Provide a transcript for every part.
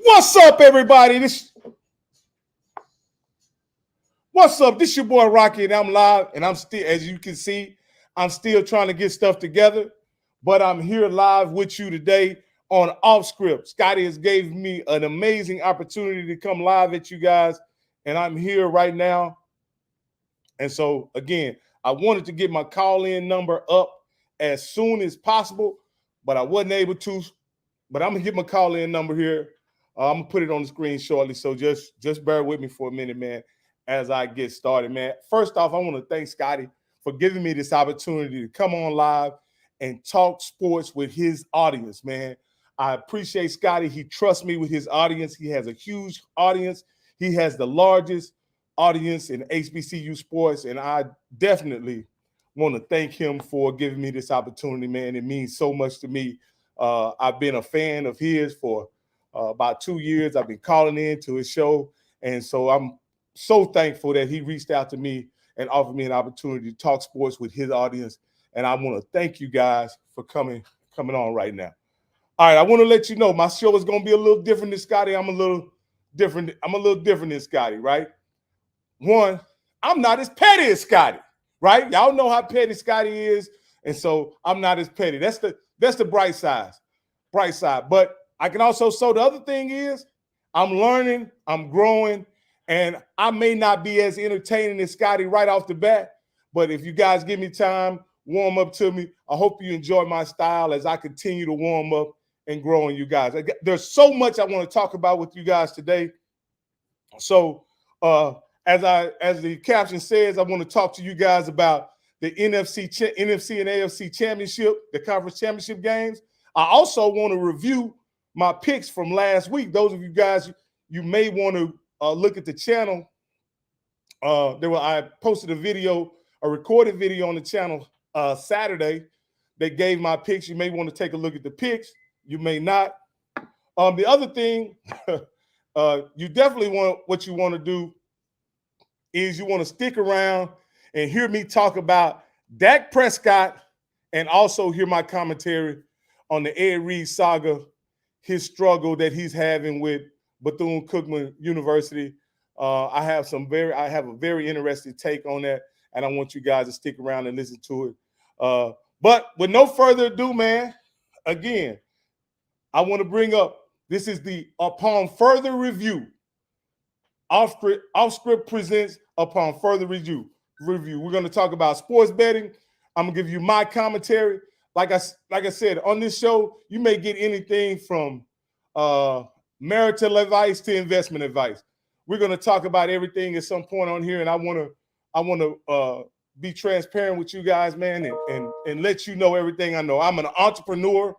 What's up, everybody? What's up? This your boy Rocky, and I'm live, and I'm still, as you can see, I'm still trying to get stuff together, but I'm here live with you today on Off Script. Scotty has gave me an amazing opportunity to come live at you guys, and I'm here right now. And so, again, I wanted to get my call-in number up as soon as possible, but I wasn't able to. But I'm gonna get my call-in number here. I'm gonna put it on the screen shortly. So just bear with me for a minute, man, as I get started, man. First off, I want to thank Scotty for giving me this opportunity to come on live and talk sports with his audience, man. I appreciate Scotty. He trusts me with his audience. He has a huge audience. He has the largest audience in HBCU sports, and I definitely want to thank him for giving me this opportunity, man. It means so much to me. I've been a fan of his for about 2 years. I've been calling in to his show, and so I'm so thankful that he reached out to me and offered me an opportunity to talk sports with his audience. And I want to thank you guys for coming on right now. All right, I want to let you know my show is going to be a little different than Scotty. I'm a little different than Scotty, right? One, I'm not as petty as Scotty, right? Y'all know how petty Scotty is, and so I'm not as petty. That's the bright side. But I can also, so the other thing is I'm learning, I'm growing, and I may not be as entertaining as Scotty right off the bat, but if you guys give me time, warm up to me, I hope you enjoy my style as I continue to warm up and grow on you guys. There's so much I want to talk about with you guys today. So as the caption says, I want to talk to you guys about the NFC and AFC championship, the conference championship games. I also want to review my picks from last week. Those of you guys, you may want to look at the channel. I posted a recorded video on the channel Saturday that gave my picks. You may want to take a look at the picks. You may not. The other thing, you definitely what you want to do is you want to stick around and hear me talk about Dak Prescott and also hear my commentary on the Ed Reed saga, his struggle that he's having with Bethune Cookman University. I have a very interesting take on that, and I want you guys to stick around and listen to it. But with no further ado, man, again, I want to bring up, this is the Upon Further Review. Off Script presents Upon Further Review. We're going to talk about sports betting. I'm going to give you my commentary. Like I said, on this show, you may get anything from marital advice to investment advice. We're going to talk about everything at some point on here, and I want to be transparent with you guys, man, and let you know everything I know. I'm an entrepreneur.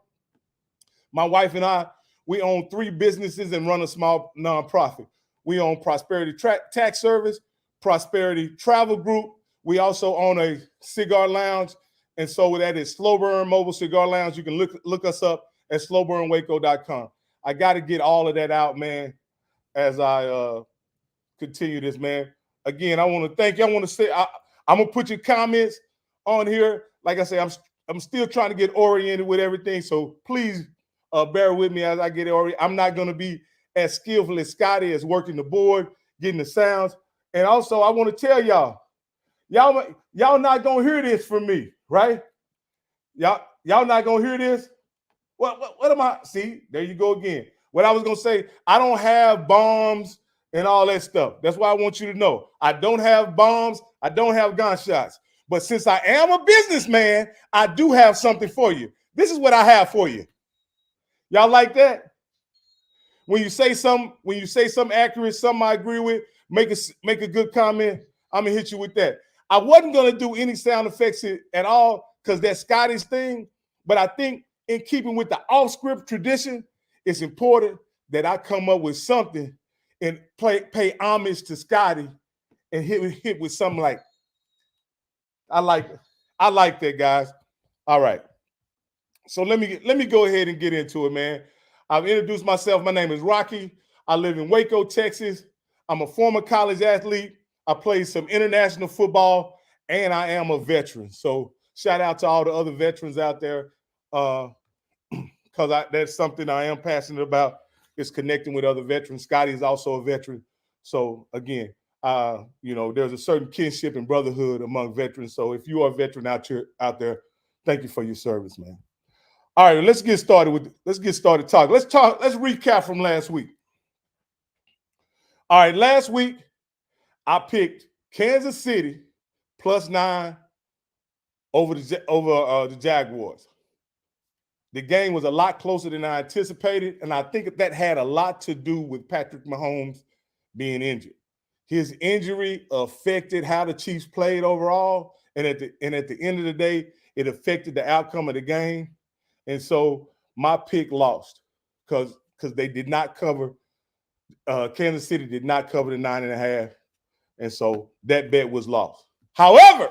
My wife and I, we own 3 businesses and run a small nonprofit. We own Prosperity Tax Service, Prosperity Travel Group. We also own a cigar lounge, and so that is Slow Burn Mobile Cigar Lounge. You can look us up at slowburnwaco.com. I got to get all of that out, man, as I continue this, man. Again, I want to thank you. I want to say I'm gonna put your comments on here. Like I say, I'm still trying to get oriented with everything, so please bear with me as I get oriented. I'm not gonna be as skillful as Scotty as working the board, getting the sounds. And also, I want to tell y'all not gonna hear this from me, right? Y'all not gonna hear this. What am I? See, there you go again. What I was gonna say, I don't have bombs and all that stuff. That's why I want you to know. I don't have bombs, I don't have gunshots. But since I am a businessman, I do have something for you. This is what I have for you. Y'all like that? When you say something accurate, something I agree with, make a good comment, I'm gonna hit you with that. I wasn't gonna do any sound effects at all because that's Scotty's thing, but I think in keeping with the off-script tradition, it's important that I come up with something and pay homage to Scotty and hit with something like, I like that, guys. All right. So let me go ahead and get into it, man. I've introduced myself. My name is Rocky. I live in Waco, Texas. I'm a former college athlete. I played some international football, and I am a veteran. So shout out to all the other veterans out there, because that's something I am passionate about, is connecting with other veterans. Scotty is also a veteran. So again, there's a certain kinship and brotherhood among veterans. So if you are a veteran out there, thank you for your service, man. All right, let's get started talking. Let's recap from last week. All right, last week I picked Kansas City +9 over the Jaguars. The game was a lot closer than I anticipated, and I think that had a lot to do with Patrick Mahomes being injured. His injury affected how the Chiefs played overall, and at the end of the day, it affected the outcome of the game. And so my pick lost because they did not cover. Kansas City did not cover the 9.5, and so that bet was lost. However,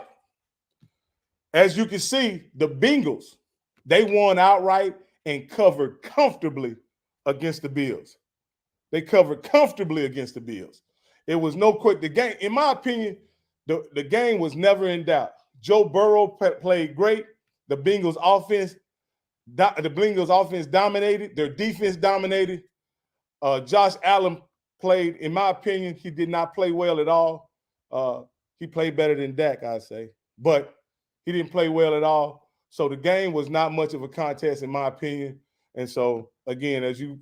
as you can see, the Bengals, they won outright and covered comfortably against the Bills. They covered comfortably against the Bills. It was no quick. The game, in my opinion, the game was never in doubt. Joe Burrow played great. The Bengals offense dominated. Their defense dominated. Josh Allen played, in my opinion, he did not play well at all. He played better than Dak, I'd say. But he didn't play well at all. So the game was not much of a contest, in my opinion. And so, again, as you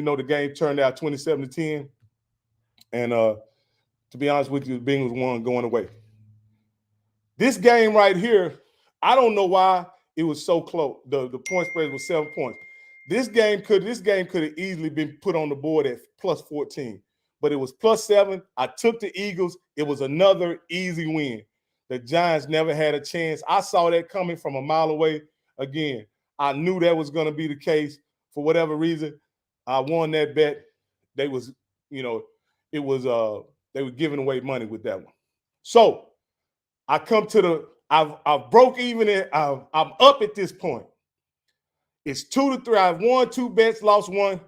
know, the game turned out 27-10. And to be honest with you, the Bengals won going away. This game right here, I don't know why it was so close. The point spread was 7 points. This game could have easily been put on the board at +14, but it was +7. I took the Eagles. It was another easy win. The Giants never had a chance. I saw that coming from a mile away. Again, I knew that was going to be the case. For whatever reason, I won that bet. They were giving away money with that one. So I come to I've broke even. I'm up at this point. It's 2-3. I've won 2 bets, lost 1,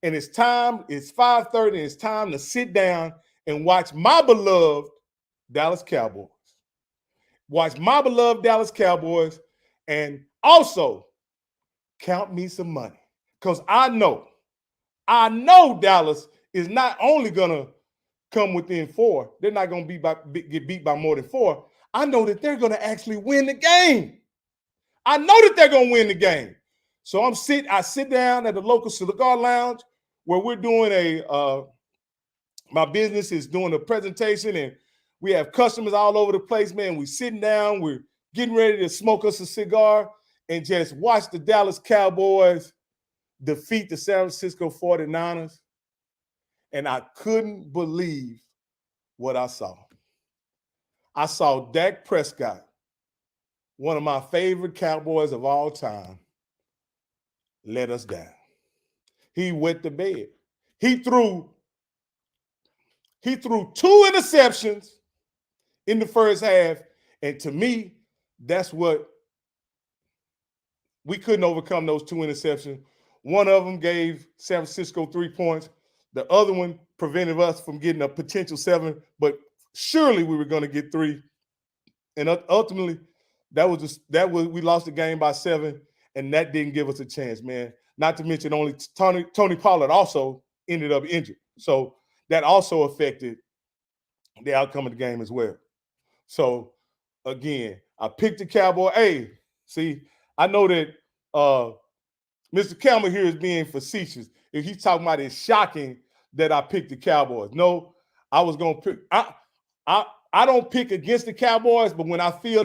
and it's time. It's 5:30, and it's time to sit down and watch my beloved Dallas Cowboys. Watch my beloved Dallas Cowboys, and also count me some money, because I know Dallas is not only gonna come within 4. They're not gonna get beat by more than 4. I know that they're gonna actually win the game. I know that they're gonna win the game. So I sit down at the local cigar lounge where we're doing my business is doing a presentation, and we have customers all over the place, man. We're sitting down, we're getting ready to smoke us a cigar and just watch the Dallas Cowboys defeat the San Francisco 49ers. And I couldn't believe what I saw. I saw Dak Prescott, one of my favorite Cowboys of all time, let us down. He wet the bed. He threw 2 interceptions in the first half, and to me, that's what we couldn't overcome. Those 2 interceptions. One of them gave San Francisco 3 points. The other one prevented us from getting a potential 7, but surely we were going to get 3. And ultimately, we lost the game by 7, and that didn't give us a chance, man. Not to mention only Tony Pollard also ended up injured. So that also affected the outcome of the game as well. So, again, I picked the Cowboy. Hey, see, I know that Mr. Campbell here is being facetious. If he's talking about it's shocking that I picked the Cowboys. No, I was going to pick. I don't pick against the Cowboys, but when I feel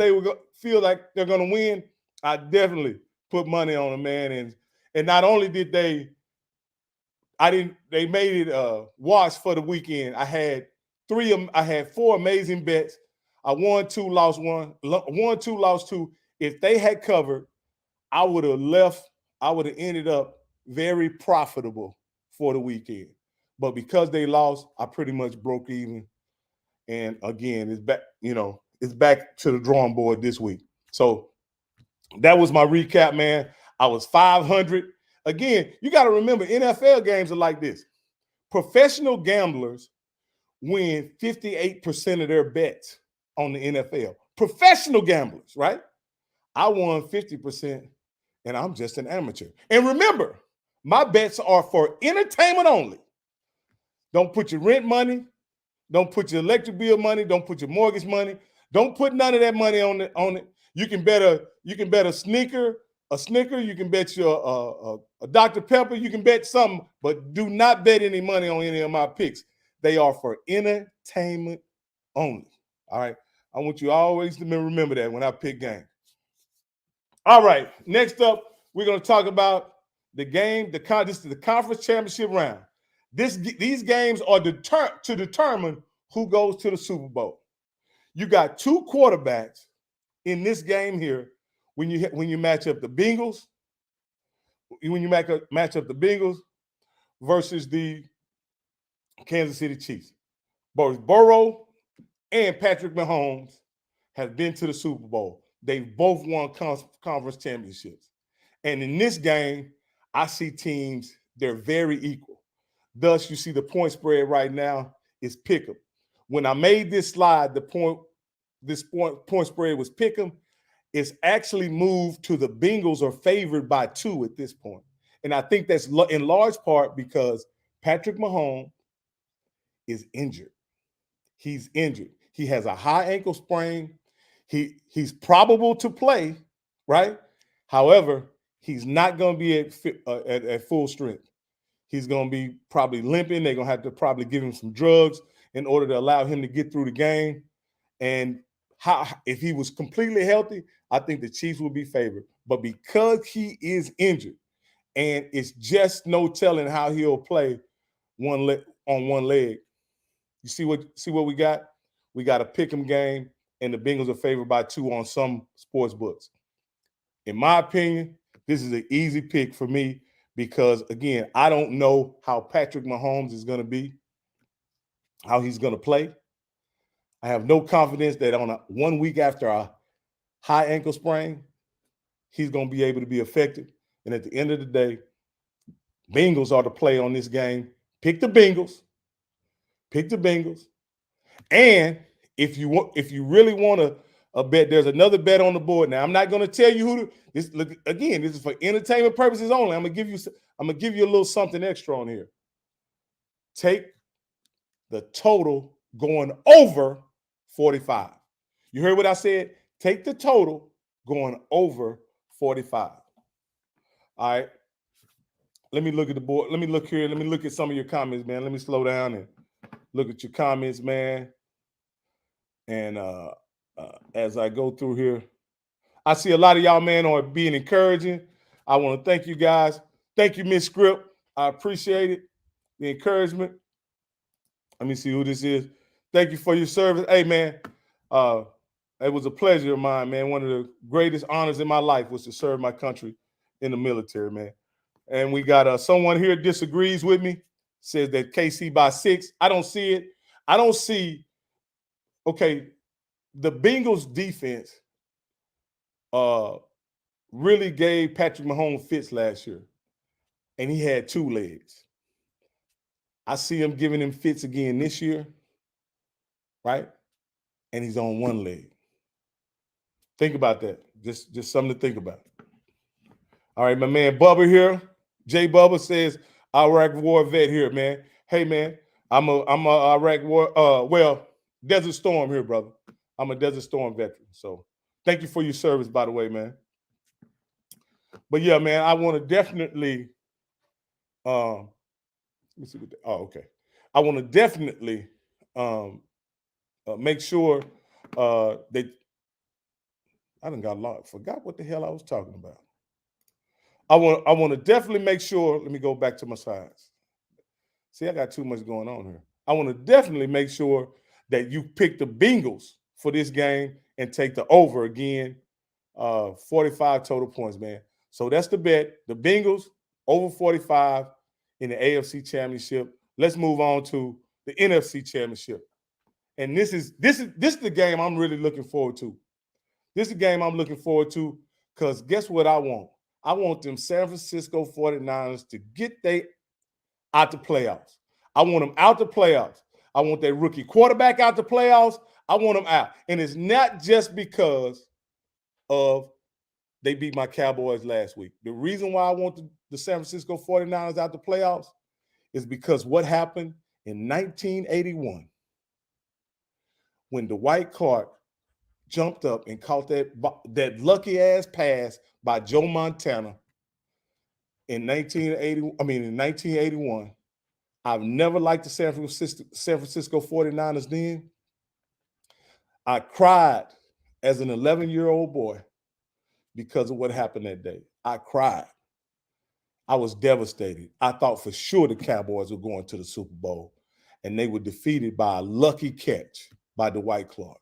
like they're going to win, I definitely put money on them, man. And not only did they made it wash for the weekend. I had 4 amazing bets. I won 2, lost 1. Won 2, lost 2. If they had covered, I would have ended up very profitable for the weekend. But because they lost, I pretty much broke even. And again, it's back to the drawing board this week. So that was my recap, man. I was 500. Again, you got to remember, NFL games are like this. Professional gamblers win 58% of their bets on the NFL. Professional gamblers, right? I won 50%, and I'm just an amateur. And remember, My bets are for entertainment only. Don't put your rent money. Don't put your electric bill money. Don't put your mortgage money. Don't put none of that money on it. You can bet a sneaker, You can bet your a Dr. Pepper. You can bet something, but do not bet any money on any of my picks. They are for entertainment only. All right. I want you always to remember that when I pick games. All right. Next up, we're going to talk about the game. This is the conference championship round. These games are to determine who goes to the Super Bowl. You got two quarterbacks in this game here when you match up the Bengals, versus the Kansas City Chiefs. Both Burrow and Patrick Mahomes have been to the Super Bowl. They've both won conference championships. And in this game, I see teams, they're very equal. Thus, you see the point spread right now is pick 'em. When I made this slide, point spread was pick 'em. It's actually moved to the Bengals are favored by 2 at this point. And I think that's in large part because Patrick Mahomes is injured. He's injured. He has a high ankle sprain. He's probable to play, right? However, he's not going to be at full strength. He's going to be probably limping. They're going to have to probably give him some drugs in order to allow him to get through the game. And if he was completely healthy, I think the Chiefs would be favored. But because he is injured, and it's just no telling how he'll play on one leg. You see what we got? We got a pick'em game, and the Bengals are favored by 2 on some sports books. In my opinion, this is an easy pick for me because, again, I don't know how Patrick Mahomes is going to be, how he's going to play. I have no confidence that on 1 week after a high ankle sprain, he's going to be able to be effective. And at the end of the day, Bengals are the play on this game. Pick the Bengals. And if you really want a bet, there's another bet on the board. Now, I'm not going to tell you this is for entertainment purposes only. I'm gonna give you a little something extra on here. Take the total going over 45. You heard what I said? Take the total going over 45. All right. Let me look at the board. Let me look here. Let me look at some of your comments, man. Let me slow down and look at your comments, man. And as I go through here, I see a lot of y'all, man, are being encouraging. I want to thank you guys. Thank you, Miss Script. I appreciate it. The encouragement. Let me see who this is. Thank you for your service. Hey, man, it was a pleasure of mine, man. One of the greatest honors in my life was to serve my country in the military, man. And we got someone here disagrees with me, says that KC by 6. I don't see it. I don't see, okay, the Bengals defense really gave Patrick Mahomes fits last year, and he had 2 legs. I see him giving him fits again this year, right? And he's on 1 leg. Think about that. Just something to think about. All right, my man Bubba here. Jay Bubba says, Iraq War vet here, man. Hey, man, I'm a Iraq War, Desert Storm here, brother. I'm a Desert Storm veteran. So thank you for your service, by the way, man. But yeah, man, I want to definitely let me see okay. I want to definitely make sure that I done got lost. Forgot what the hell I was talking about. I want to definitely make sure. Let me go back to my slides. See, I got too much going on here. I want to definitely make sure that you pick the Bengals for this game and take the over again, 45 total points, man. So that's the bet. The Bengals over 45 in the AFC Championship. Let's move on to the NFC Championship. And this is the game I'm really looking forward to. This is a game I'm looking forward to because guess what I want? I want them San Francisco 49ers to get out the playoffs. I want them out the playoffs. I want their rookie quarterback out the playoffs. I want them out. And it's not just because of they beat my Cowboys last week. The reason why I want the San Francisco 49ers out the playoffs is because what happened in 1981 when Dwight Clark jumped up and caught that lucky ass pass by Joe Montana in 1981. I've never liked the San Francisco 49ers then. I cried as an 11-year-old boy because of what happened that day. I cried. I was devastated. I thought for sure the Cowboys were going to the Super Bowl, and they were defeated by a lucky catch by Dwight Clark.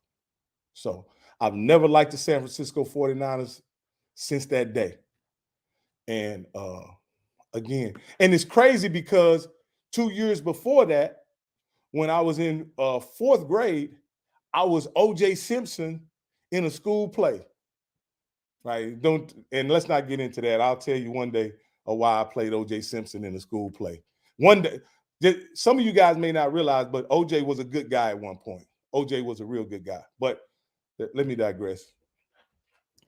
So I've never liked the San Francisco 49ers since that day. And again, and it's crazy because 2 years before that, when I was in fourth grade, I was O.J. Simpson in a school play. Right? And let's not get into that. I'll tell you one day why I played O.J. Simpson in a school play. One day, some of you guys may not realize, but O.J. was a good guy at one point. O.J. was a real good guy. But let me digress.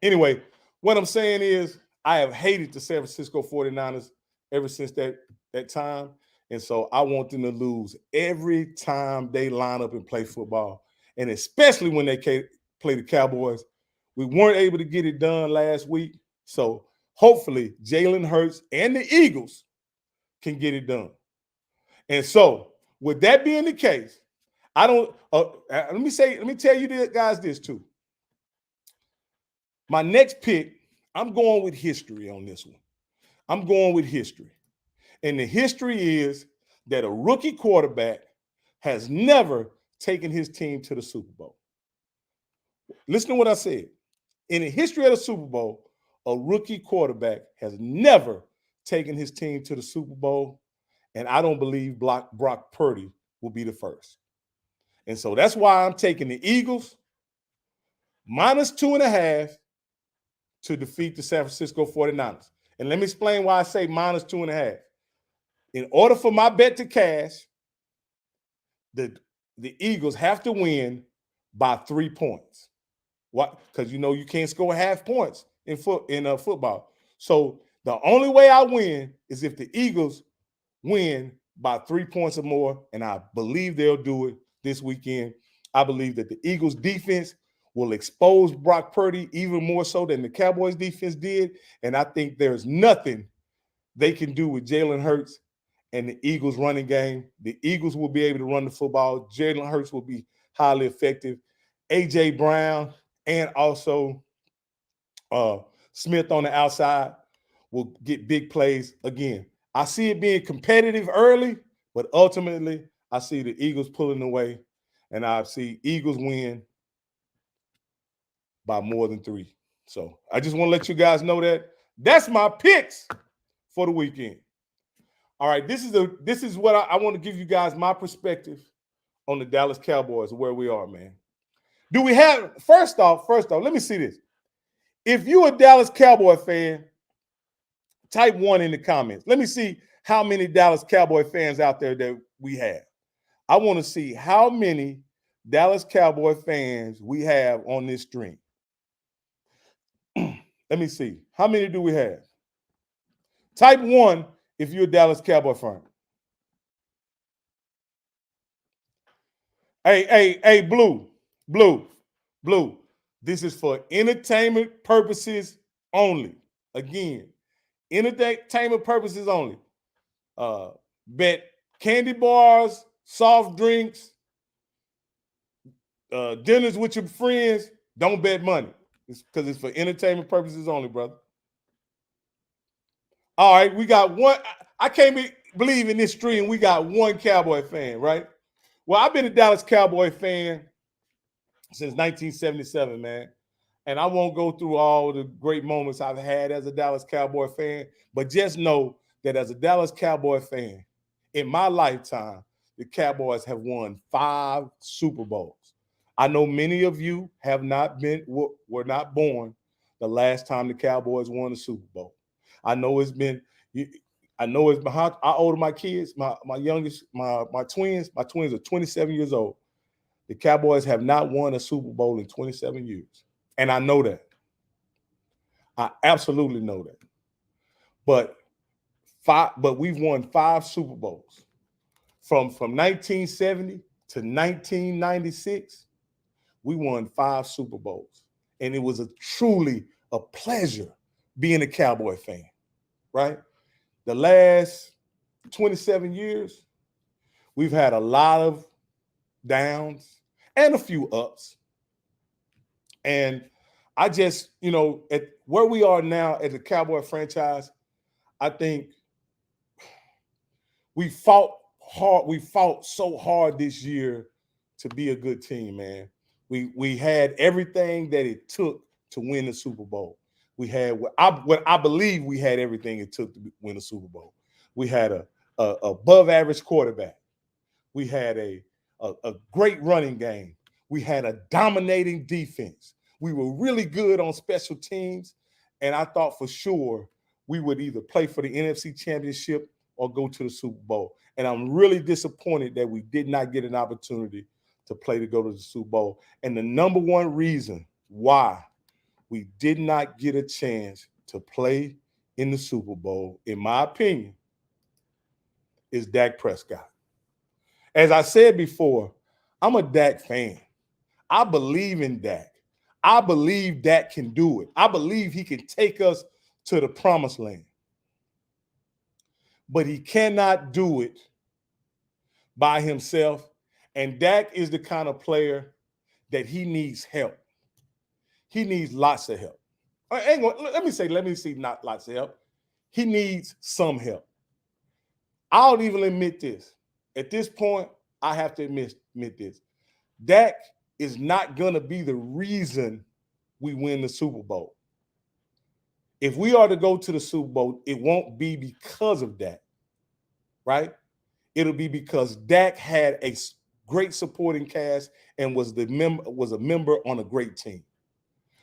Anyway, what I'm saying is I have hated the San Francisco 49ers ever since that time. And so I want them to lose every time they line up and play football. And especially when they play the Cowboys. We weren't able to get it done last week. So hopefully Jalen Hurts and the Eagles can get it done. And so with that being the case, I don't let me tell you guys this too. My next pick, I'm going with history on this one. I'm going with history. And the history is that a rookie quarterback has never taken his team to the Super Bowl. Listen to what I said. In the history of the Super Bowl, a rookie quarterback has never taken his team to the Super Bowl, and I don't believe Brock Purdy will be the first. And so that's why I'm taking the Eagles -2.5 to defeat the San Francisco 49ers. And let me explain why I say -2.5. In order for my bet to cash, the Eagles have to win by 3 points. What? Because you can't score half points in football. So the only way I win is if the Eagles win by 3 points or more, and I believe they'll do it this weekend. I believe that the Eagles defense will expose Brock Purdy even more so than the Cowboys defense did, and I think there's nothing they can do with Jalen Hurts and the Eagles running game. The Eagles will be able to run the football. Jalen Hurts will be highly effective. A.J. Brown and also Smith on the outside will get big plays. Again, I see it being competitive early, but ultimately I see the Eagles pulling away, and I see Eagles win by more than 3. So I just want to let you guys know that. That's my picks for the weekend. All right, this is what I want to give you guys my perspective on the Dallas Cowboys, where we are, man. Do we have first off, let me see this. If you're a Dallas Cowboy fan, type 1 in the comments. Let me see how many Dallas Cowboy fans out there that we have. I want to see how many Dallas Cowboy fans we have on this stream. Let me see. How many do we have? Type 1 if you're a Dallas Cowboy fan. Hey, Blue. This is for entertainment purposes only. Again, entertainment purposes only. Bet candy bars, soft drinks, dinners with your friends. Don't bet money. It's because it's for entertainment purposes only, brother. All right, we got one. I can't believe in this stream we got one Cowboy fan, right? Well, I've been a Dallas Cowboy fan since 1977, man. And I won't go through all the great moments I've had as a Dallas Cowboy fan, but just know that as a Dallas Cowboy fan, in my lifetime, the Cowboys have won 5 Super Bowls. I know many of you were not born the last time the Cowboys won a Super Bowl. I know it's behind. How old are my kids? My youngest, my twins. My twins are 27 years old. The Cowboys have not won a Super Bowl in 27 years. And I know that. I absolutely know that. But we've won 5 Super Bowls from 1970 to 1996. We won 5 Super Bowls, and it was truly a pleasure being a Cowboy fan. Right, the last 27 years, we've had a lot of downs and a few ups. And I just, at where we are now as a Cowboy franchise, I think we fought hard. We fought so hard this year to be a good team, man. We had everything that it took to win the Super Bowl. We had what I believe we had everything it took to win the Super Bowl. We had a above average quarterback. We had a great running game. We had a dominating defense. We were really good on special teams, and I thought for sure we would either play for the NFC Championship or go to the Super Bowl. And I'm really disappointed that we did not get an opportunity to play to go to the Super Bowl. And the number one reason why we did not get a chance to play in the Super Bowl, in my opinion, is Dak Prescott. As I said before, I'm a Dak fan. I believe in Dak. I believe Dak can do it. I believe he can take us to the promised land. But he cannot do it by himself. And Dak is the kind of player that he needs help. He needs lots of help. Let me see, not lots of help. He needs some help. I'll even admit this. At this point, I have to admit this. Dak is not going to be the reason we win the Super Bowl. If we are to go to the Super Bowl, it won't be because of Dak, right? It'll be because Dak had a great supporting cast and was a member on a great team.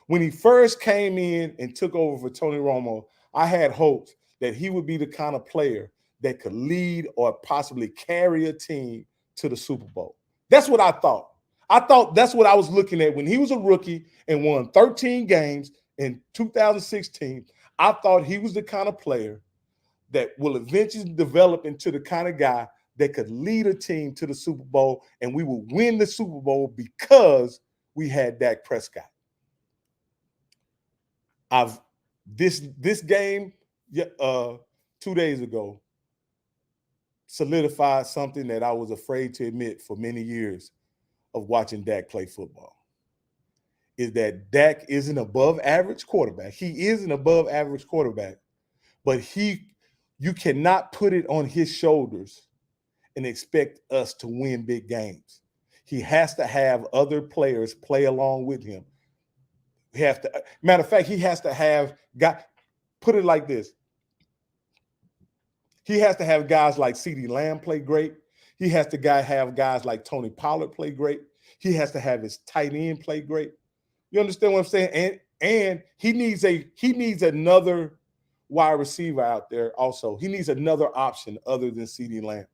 When he first came in and took over for Tony Romo, I had hopes that he would be the kind of player that could lead or possibly carry a team to the Super Bowl. That's what I thought. I thought that's what I was looking at when he was a rookie and won 13 games in 2016. I thought he was the kind of player that will eventually develop into the kind of guy that could lead a team to the Super Bowl, and we would win the Super Bowl because we had Dak Prescott. This game 2 days ago solidified something that I was afraid to admit for many years of watching Dak play football, is that Dak is an above average quarterback. He is an above average quarterback, but you cannot put it on his shoulders and expect us to win big games. He has to have other players play along with him. Matter of fact, he has to have put it like this. He has to have guys like CeeDee Lamb play great. He has to have guys like Tony Pollard play great. He has to have his tight end play great. You understand what I'm saying? And he needs another wide receiver out there also. He needs another option other than CeeDee Lamb.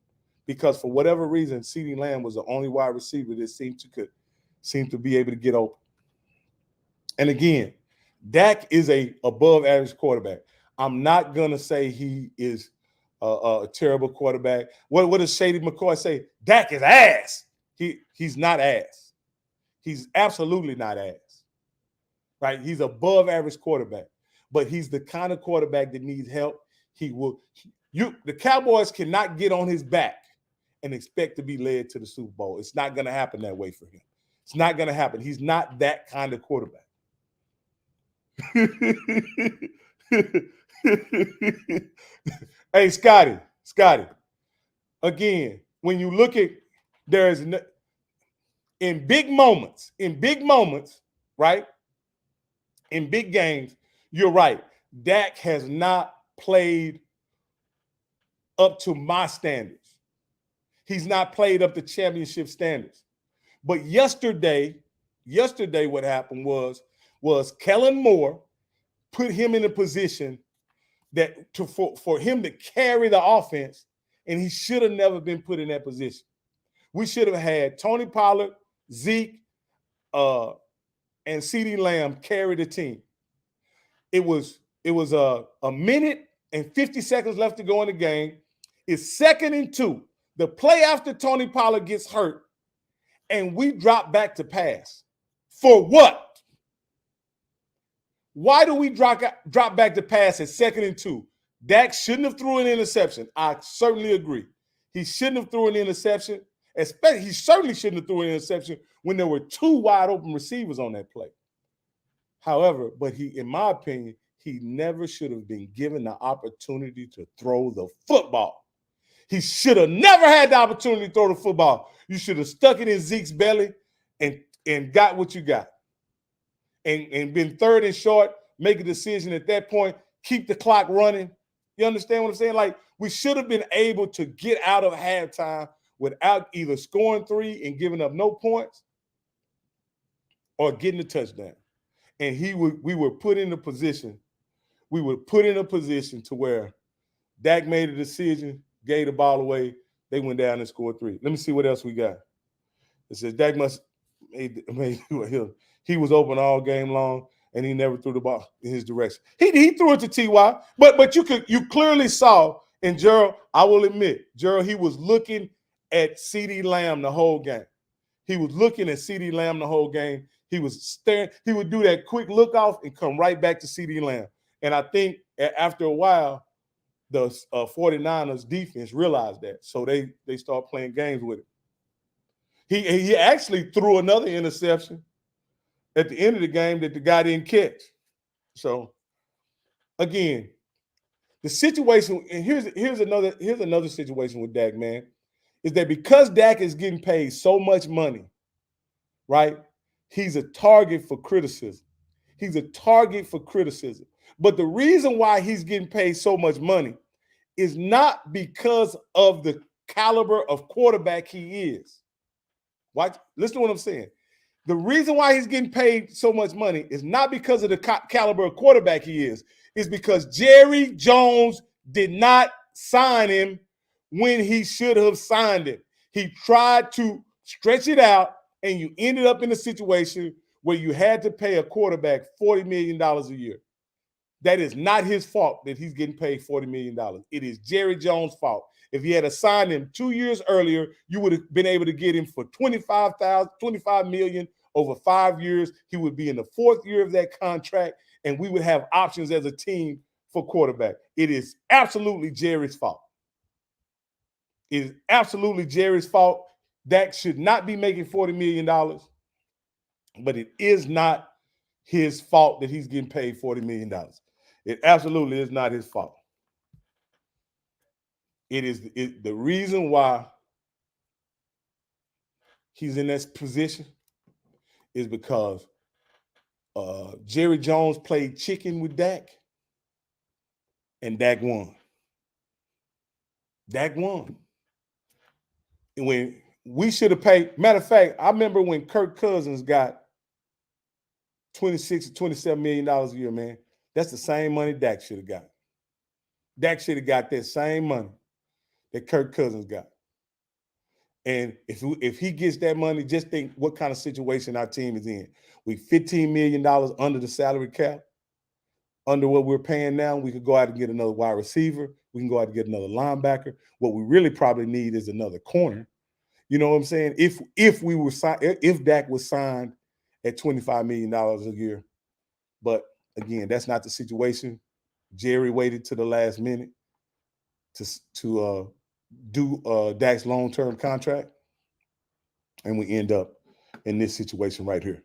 Because for whatever reason, CeeDee Lamb was the only wide receiver that seemed to be able to get open. And again, Dak is a above average quarterback. I'm not gonna say he is a terrible quarterback. What does Shady McCoy say? Dak is ass. He's not ass. He's absolutely not ass. Right? He's above average quarterback, but he's the kind of quarterback that needs help. The Cowboys cannot get on his back and expect to be led to the Super Bowl. It's not going to happen that way for him. It's not going to happen. He's not that kind of quarterback. Hey, Scotty. Again, when you look at in big moments, right? In big games, you're right. Dak has not played up to my standards. He's not played up to championship standards. But yesterday what happened was Kellen Moore put him in a position for him to carry the offense, and he should have never been put in that position. We should have had Tony Pollard, Zeke, and CeeDee Lamb carry the team. It was a minute and 50 seconds left to go in the game. It's 2nd and 2. The play after Tony Pollard gets hurt, and we drop back to pass. For what? Why do we drop back to pass at 2nd and 2? Dak shouldn't have threw an interception. I certainly agree. He shouldn't have threw an interception. He certainly shouldn't have threw an interception when there were 2 wide open receivers on that play. However, in my opinion, he never should have been given the opportunity to throw the football. He should have never had the opportunity to throw the football. You should have stuck it in Zeke's belly and got what you got. And been 3rd and short, make a decision at that point, keep the clock running. You understand what I'm saying? Like, we should have been able to get out of halftime without either scoring 3 and giving up no points or getting a touchdown. And we were put in a position to where Dak made a decision, gave the ball away. They went down and scored 3. Let me see what else we got. It says Dak he was open all game long, and he never threw the ball in his direction. He threw it to T.Y., but you clearly saw, and Gerald, I will admit, Gerald, he was looking at CeeDee Lamb the whole game. He was looking at CeeDee Lamb the whole game. He was staring. He would do that quick look off and come right back to CeeDee Lamb. And I think after a while, the 49ers defense realized that. So they start playing games with it. He actually threw another interception at the end of the game that the guy didn't catch. So again, the situation, and here's another situation with Dak, man, is that because Dak is getting paid so much money, right? He's a target for criticism. But the reason why he's getting paid so much money is not because of the caliber of quarterback he is. Listen to what I'm saying. The reason why he's getting paid so much money is not because of the caliber of quarterback he is. It's because Jerry Jones did not sign him when he should have signed him. He tried to stretch it out, and you ended up in a situation where you had to pay a quarterback $40 million a year. That is not his fault that he's getting paid $40 million. It is Jerry Jones' fault. If he had assigned him 2 years earlier, you would have been able to get him for $25 million over 5 years. He would be in the 4th year of that contract, and we would have options as a team for quarterback. It is absolutely Jerry's fault. Dak should not be making $40 million, but it is not his fault that he's getting paid $40 million. It absolutely is not his fault. The reason why he's in this position is because Jerry Jones played chicken with Dak, and Dak won. And when we should have paid, matter of fact, I remember when Kirk Cousins got $26 or $27 million a year, man. That's the same money Dak should have got. Dak should have got that same money that Kirk Cousins got. And if he gets that money, just think what kind of situation our team is in. We $15 million under the salary cap, under what we're paying now. We could go out and get another wide receiver. We can go out and get another linebacker. What we really probably need is another corner. You know what I'm saying? If Dak was signed at $25 million a year. But again, that's not the situation. Jerry waited to the last minute to do Dak's long-term contract, and we end up in this situation right here.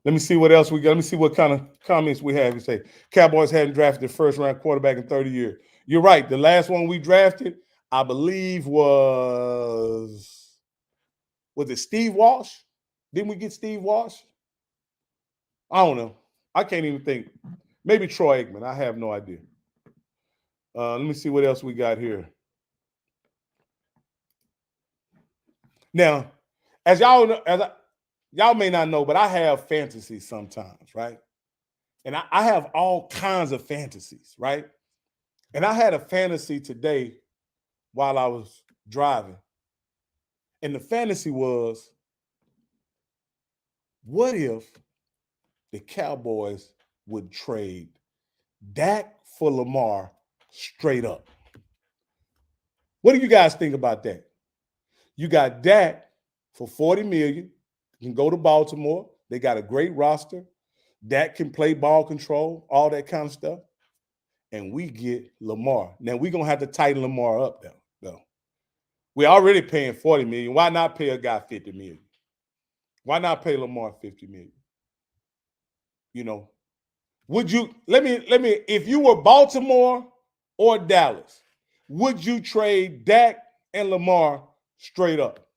Let me see what else we got. Let me see what kind of comments we have. You say Cowboys hadn't drafted the first-round quarterback in 30 years. You're right. The last one we drafted, I believe, was it Steve Walsh? Didn't we get Steve Walsh? I don't know. I can't even think. Maybe Troy Aikman. I have no idea. Let me see what else we got here. Now, as y'all know, y'all may not know, but I have fantasies sometimes, right? And I have all kinds of fantasies, right? And I had a fantasy today while I was driving. And the fantasy was, what if the Cowboys would trade Dak for Lamar straight up. What do you guys think about that? You got Dak for $40 million. You can go to Baltimore. They got a great roster. Dak can play ball control, all that kind of stuff. And we get Lamar. Now we're gonna have to tighten Lamar up though. We're already paying $40 million. Why not pay a guy $50 million? Why not pay Lamar $50 million? You know, would you let me if you were Baltimore or Dallas, would you trade Dak and Lamar straight up?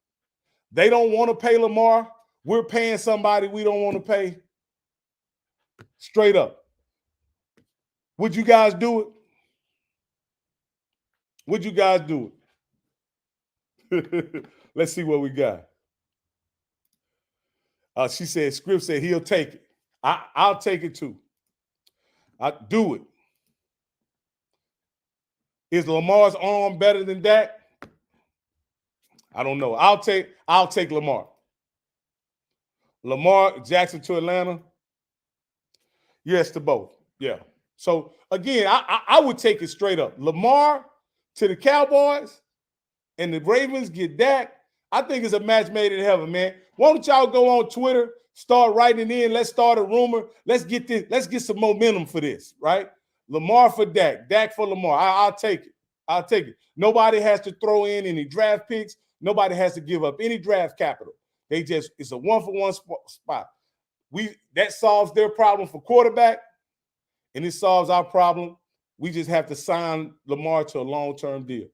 They don't want to pay Lamar. We're paying somebody we don't want to pay straight up. Would you guys do it? Would you guys do it? Let's see what we got. She said, Script said he'll take it. I'll take it too. I do it. Is Lamar's arm better than Dak? I don't know. I'll take Lamar. Lamar Jackson to Atlanta. Yes to both. Yeah. So again, I would take it straight up. Lamar to the Cowboys and the Ravens get Dak. I think it's a match made in heaven, man. Why don't y'all go on Twitter, start writing in? Let's start a rumor. Let's get this. Let's get some momentum for this, right? Lamar for Dak, Dak for Lamar. I'll take it. I'll take it. Nobody has to throw in any draft picks. Nobody has to give up any draft capital. It's a 1-for-1 spot. That solves their problem for quarterback, and it solves our problem. We just have to sign Lamar to a long-term deal.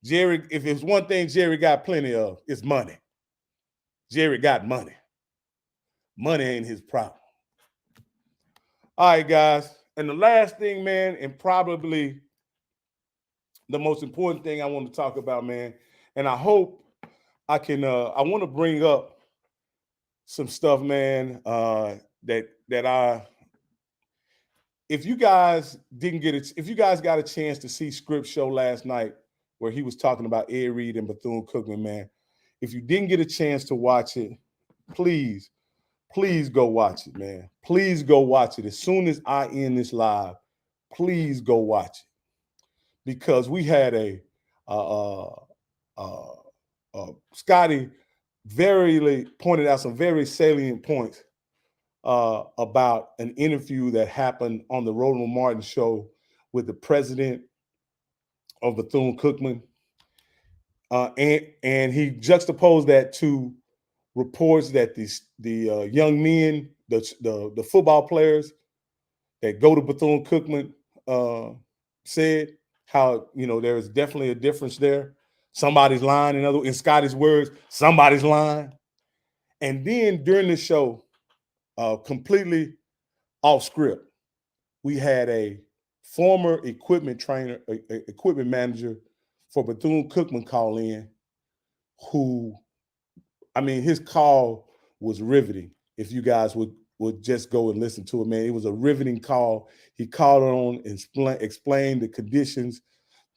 Jerry, if it's one thing Jerry got plenty of, it's money. Jerry got money. Money ain't his problem. All right, guys. And the last thing, man, and probably the most important thing I want to talk about, man, and I hope I can, I want to bring up some stuff, man, if you guys if you guys got a chance to see Script's show last night where he was talking about Ed Reed and Bethune Cookman, man, if you didn't get a chance to watch it, please go watch it, man. Please go watch it. As soon as I end this live, please go watch it. Because we had Scotty very pointed out some very salient points about an interview that happened on the Roland Martin show with the president of Bethune Cookman. And he juxtaposed that to reports that the young men, the football players that go to Bethune Cookman said how, there is definitely a difference there. Somebody's lying. In Scotty's words, somebody's lying. And then during the show, completely off script, we had a former equipment trainer, equipment manager for Bethune Cookman call in, who, his call was riveting. If you guys would just go and listen to it, man, it was a riveting call. He called on and explained the conditions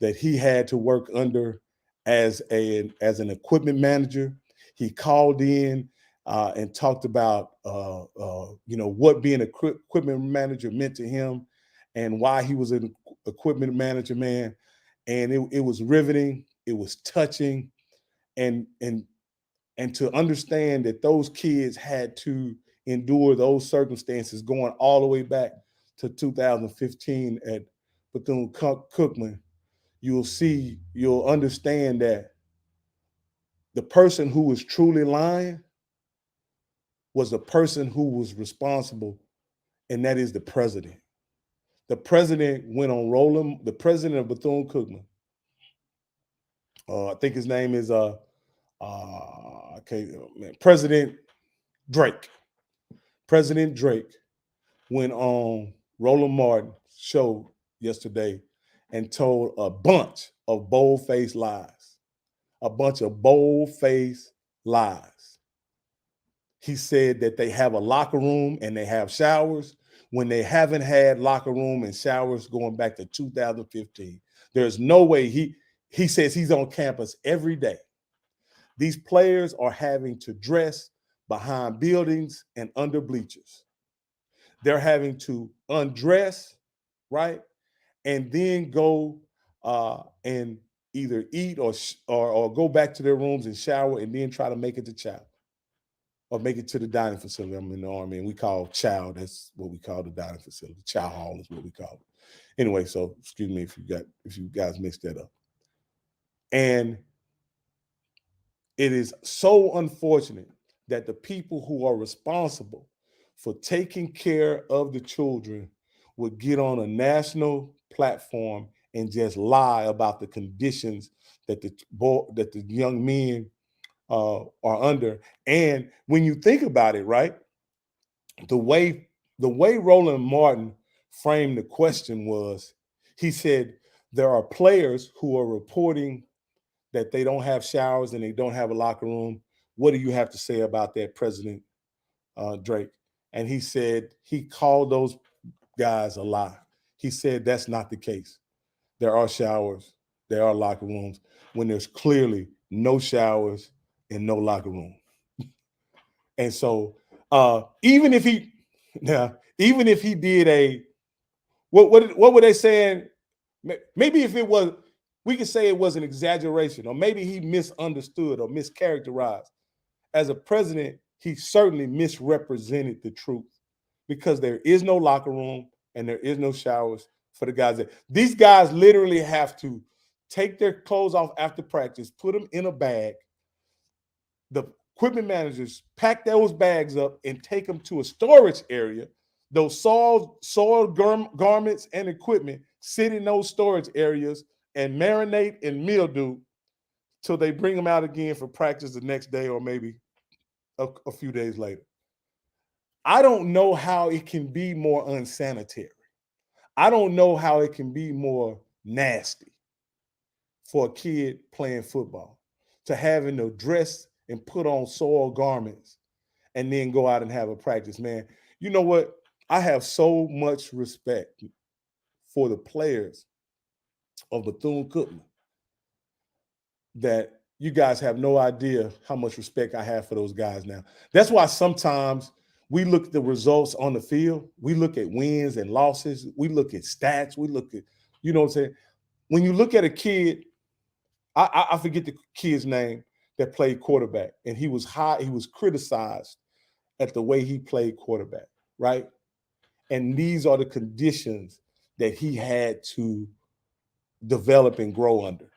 that he had to work under as an equipment manager. He called in and talked about what being an equipment manager meant to him and why he was an equipment manager, man. And it was riveting. It was touching, and to understand that those kids had to endure those circumstances going all the way back to 2015 at Bethune Cookman. You'll understand that the person who was truly lying was the person who was responsible, and that is the president. The president went on rolling, the president of Bethune Cookman. I think his name is President Drake. President Drake went on Roland Martin's show yesterday and told a bunch of bold-faced lies. A bunch of bold-faced lies. He said that they have a locker room and they have showers when they haven't had locker room and showers going back to 2015. There's no way. He says he's on campus every day. These players are having to dress behind buildings and under bleachers. They're having to undress right? And then go and either eat or go back to their rooms and shower and then try to make it to chow or make it to the dining facility. I'm in the Army and we call chow. That's what we call the dining facility. Chow hall is what we call it. Anyway, so excuse me if you guys mixed that up. And it is so unfortunate that the people who are responsible for taking care of the children would get on a national platform and just lie about the conditions that the young men are under. And when you think about it, right, the way Roland Martin framed the question was, he said there are players who are reporting that they don't have showers and they don't have a locker room. What do you have to say about that, President Drake? And he said he called those guys a lie. He said that's not the case. There are showers, there are locker rooms when there's clearly no showers and no locker room. And so even if he now, even if he did a what were they saying? Maybe if it was, we could say it was an exaggeration, or maybe he misunderstood or mischaracterized. As a president, he certainly misrepresented the truth because there is no locker room and there is no showers for the guys. These guys literally have to take their clothes off after practice, put them in a bag. The equipment managers pack those bags up and take them to a storage area. Those soiled garments and equipment sit in those storage areas and marinate in mildew till they bring them out again for practice the next day or maybe a few days later. I don't know how it can be more unsanitary. I don't know how it can be more nasty for a kid playing football to having to dress and put on soiled garments and then go out and have a practice, man. You know what? I have so much respect for the players of Bethune Cookman that you guys have no idea how much respect I have for those guys now. That's why sometimes we look at the results on the field. We look at wins and losses. We look at stats. We look at, you know what I'm saying? When you look at a kid, I forget the kid's name that played quarterback, and he was criticized at the way he played quarterback, right? And these are the conditions that he had to develop and grow under.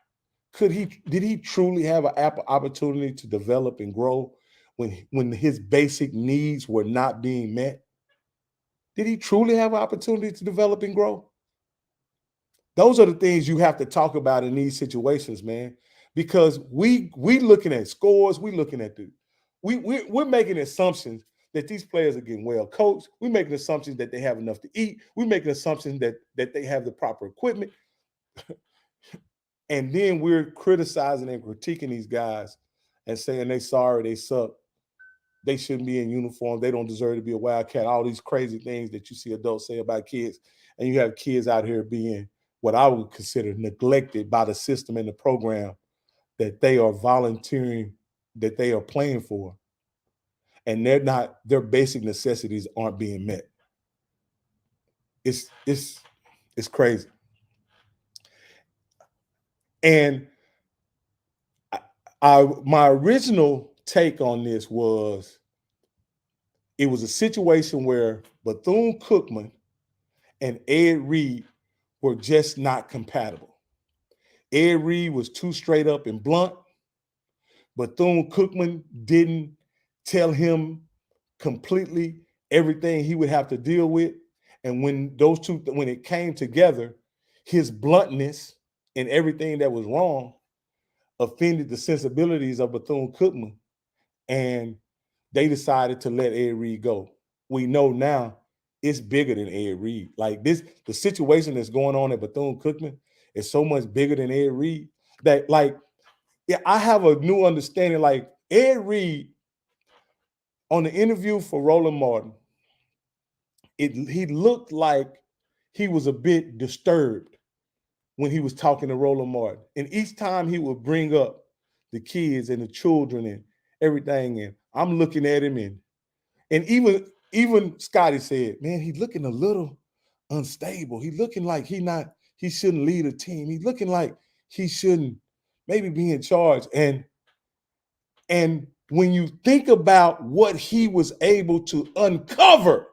Did he truly have an opportunity to develop and grow when his basic needs were not being met? Did he truly have an opportunity to develop and grow? Those are the things you have to talk about in these situations, man. Because we looking at scores, we're making assumptions that these players are getting well coached. We're making assumptions that they have enough to eat. We're making assumptions that they have the proper equipment. And then we're criticizing and critiquing these guys and saying they sorry, they suck, they shouldn't be in uniform, they don't deserve to be a Wildcat, all these crazy things that you see adults say about kids. And you have kids out here being what I would consider neglected by the system and the program that they are volunteering, that they are playing for. And their basic necessities aren't being met. It's crazy. And my original take on this was, it was a situation where Bethune Cookman and Ed Reed were just not compatible. Ed Reed was too straight up and blunt. Bethune Cookman didn't tell him completely everything he would have to deal with. And when it came together, his bluntness and everything that was wrong offended the sensibilities of Bethune Cookman, and they decided to let Ed Reed go. We know now it's bigger than Ed Reed. Like the situation that's going on at Bethune Cookman is so much bigger than Ed Reed that, like, yeah, I have a new understanding. Like Ed Reed on the interview for Roland Martin, he looked like he was a bit disturbed when he was talking to Roland Martin. And each time he would bring up the kids and the children and everything, and I'm looking at him, and even Scotty said, man, he's looking a little unstable. He looking like he shouldn't lead a team. He's looking like he shouldn't maybe be in charge. And when you think about what he was able to uncover,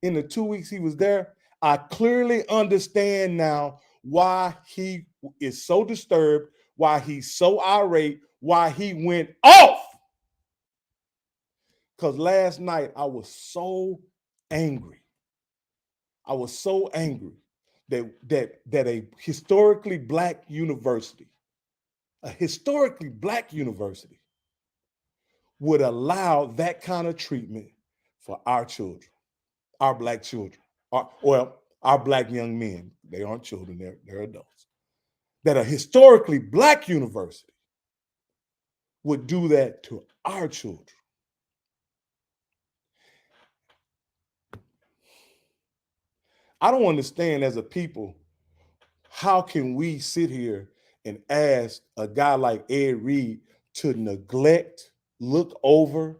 in the 2 weeks he was there, I clearly understand now why he is so disturbed, why he's so irate, why he went off. Because last night I was so angry. I was so angry that a historically black university would allow that kind of treatment for our children, our black children, our black young men. They aren't children, they're adults. That a historically black university would do that to our children. I don't understand as a people, how can we sit here and ask a guy like Ed Reed to neglect, look over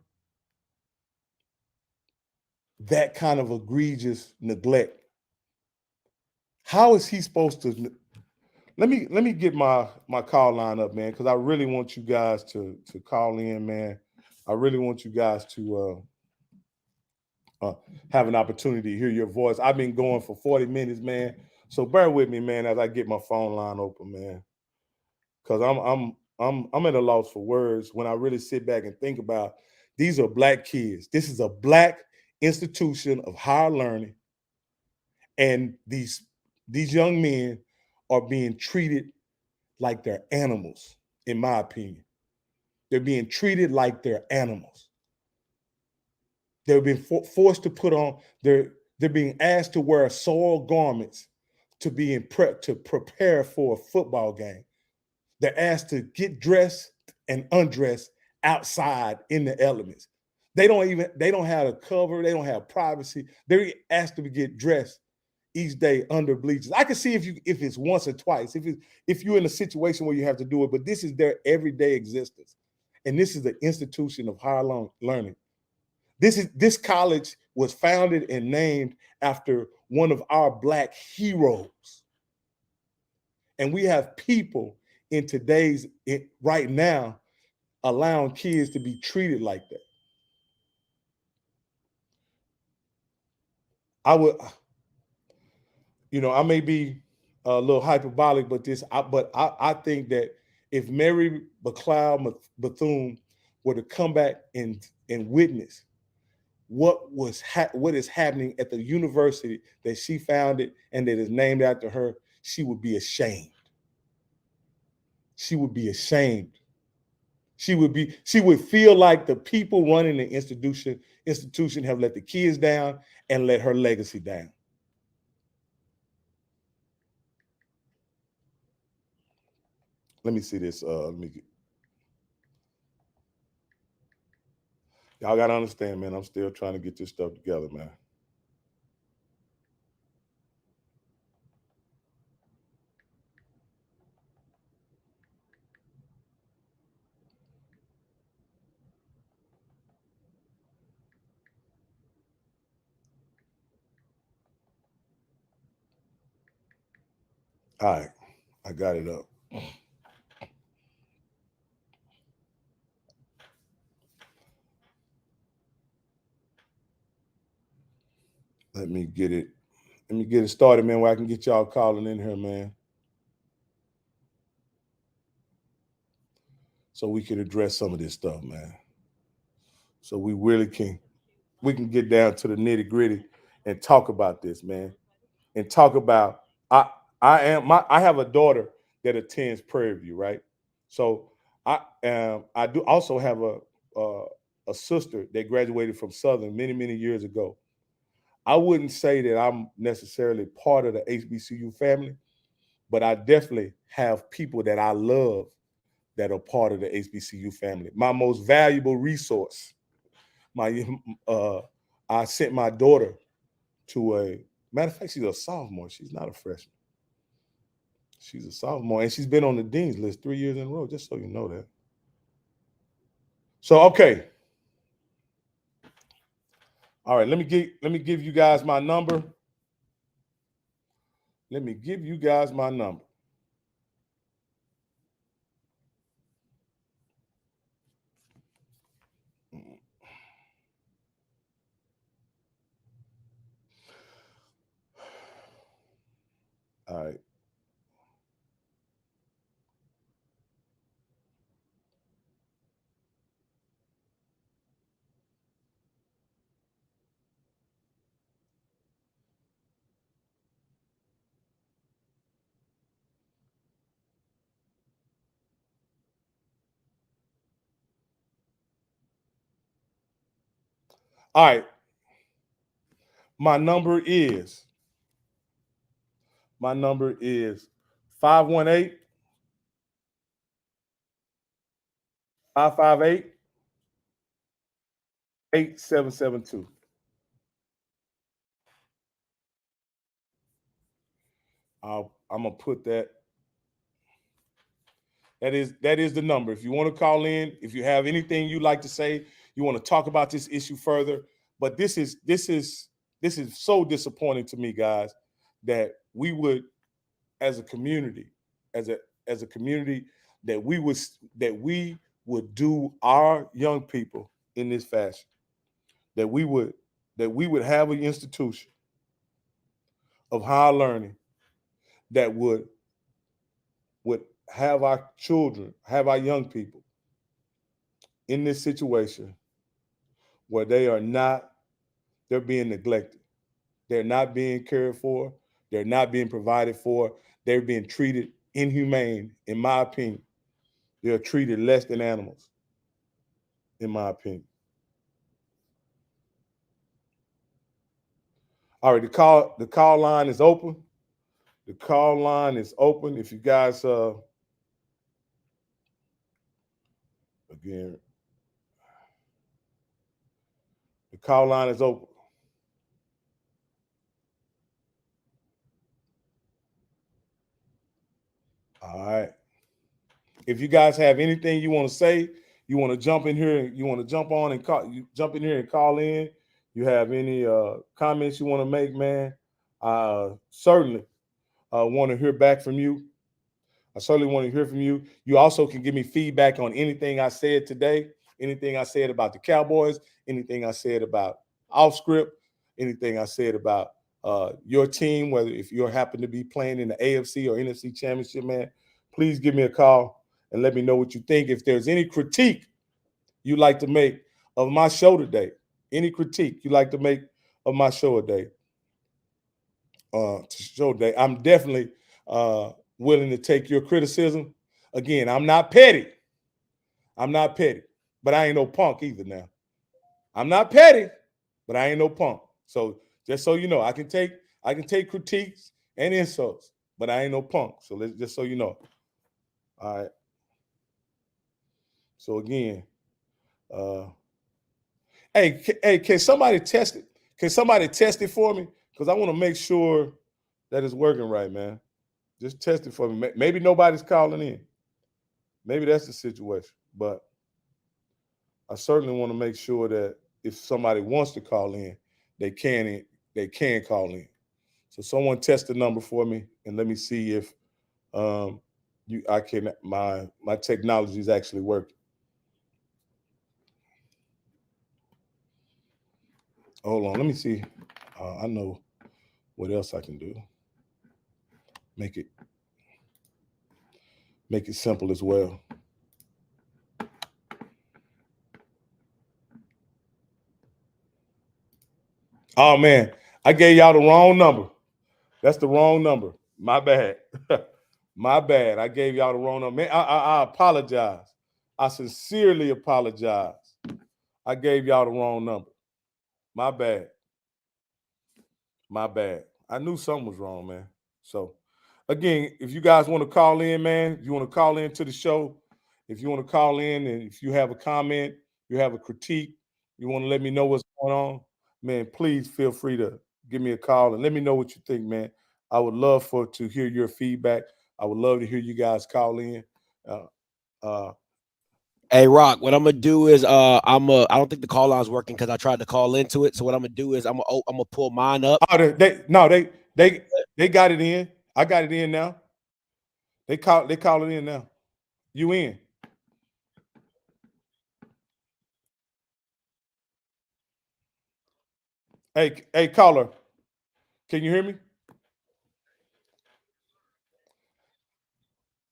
that kind of egregious neglect? How is he supposed to? Let me get my call line up, man, because I really want you guys to call in, man. I really want you guys to have an opportunity to hear your voice. I've been going for 40 minutes, man. So bear with me, man, as I get my phone line open, man. Because I'm at a loss for words when I really sit back and think about these are black kids. This is a black institution of higher learning, and these young men are being treated like they're animals, in my opinion. They're being treated like they're animals. They're being forced to put on, they're being asked to wear soiled garments to prepare for a football game. They're asked to get dressed and undressed outside in the elements. They don't have a cover, they don't have privacy. They're asked to get dressed each day under bleachers. I can see if it's once or twice, if you're in a situation where you have to do it, but this is their everyday existence. And this is the institution of higher learning. This college was founded and named after one of our black heroes. And we have people in right now allowing kids to be treated like that. I may be a little hyperbolic, but I think that if Mary McLeod Bethune were to come back and witness what is happening at the university that she founded and that is named after her, she would be ashamed. She would be ashamed. She would feel like the people running the institution have let the kids down and let her legacy down. Let me see this. Y'all gotta understand, man. I'm still trying to get this stuff together, man. All right, I got it up. Let me get it. Let me get it started, man, where I can get y'all calling in here, man. So we can address some of this stuff, man. So we can get down to the nitty-gritty and talk about this, man. And talk about I have a daughter that attends Prairie View, right? So I do also have a sister that graduated from Southern many years ago. I wouldn't say that I'm necessarily part of the HBCU family, but I definitely have people that I love that are part of the HBCU family. My most valuable resource, I sent my daughter to a matter of fact, she's a sophomore. She's not a freshman. She's a sophomore, and she's been on the dean's list 3 years in a row. Just so you know that. So okay, All right, let me give you guys my number. Let me give you guys my number. All right. All right. My number is 518 558 8772. I'm gonna put that. That is the number. If you want to call in, if you have anything you'd like to say, you want to talk about this issue further. But this is so disappointing to me, guys, that we would, as a community, as a community, that we would do our young people in this fashion. That we would have an institution of higher learning that would have our children, have our young people in this situation where they're being neglected. They're not being cared for. They're not being provided for. They're being treated inhumane, in my opinion. They're treated less than animals, in my opinion. All right, the call line is open. The call line is open. If you guys again, the call line is open. All right. If you guys have anything you want to say, you want to jump in here, you want to jump on and jump in here and call in. You have any comments you want to make, man? Certainly want to hear back from you. I certainly want to hear from you. You also can give me feedback on anything I said today, anything I said about the Cowboys, anything I said about off script, anything I said about your team, whether if you happen to be playing in the AFC or NFC championship, man, please give me a call and let me know what you think. If there's any critique you'd like to make of my show today, any critique you'd like to make of my show today, I'm definitely willing to take your criticism. Again, I'm not petty. I'm not petty, but I ain't no punk either now. I'm not petty, but I ain't no punk. So just so you know, I can take critiques and insults, but I ain't no punk. So let's just so you know. All right. So again, uh, hey, can somebody test it? Can somebody test it for me? Because I want to make sure that it's working right, man. Just test it for me. Maybe nobody's calling in. Maybe that's the situation. But I certainly want to make sure that if somebody wants to call in, they can call in. So someone test the number for me and let me see if I can my technology is actually working. Hold on, let me see. I know what else I can do. Make it make it simple as well. Oh man, I gave y'all the wrong number. That's the wrong number. My bad. My bad. I gave y'all the wrong number. Man, I apologize. I sincerely apologize. I gave y'all the wrong number. My bad. My bad. I knew something was wrong, man. So, again, if you guys want to call in, man, if you want to call in to the show, if you want to call in and if you have a comment, you have a critique, you want to let me know what's going on, man, please feel free to give me a call and let me know what you think, man. I would love to hear your feedback. I would love to hear you guys call in. Uh, uh, Hey, Rock, what I'm gonna do is I don't think the call line's working because I tried to call into it. So what I'm gonna do is I'm gonna pull mine up. Oh, they got it in. I got it in now. They call it in now. You in? Hey, caller, can you hear me?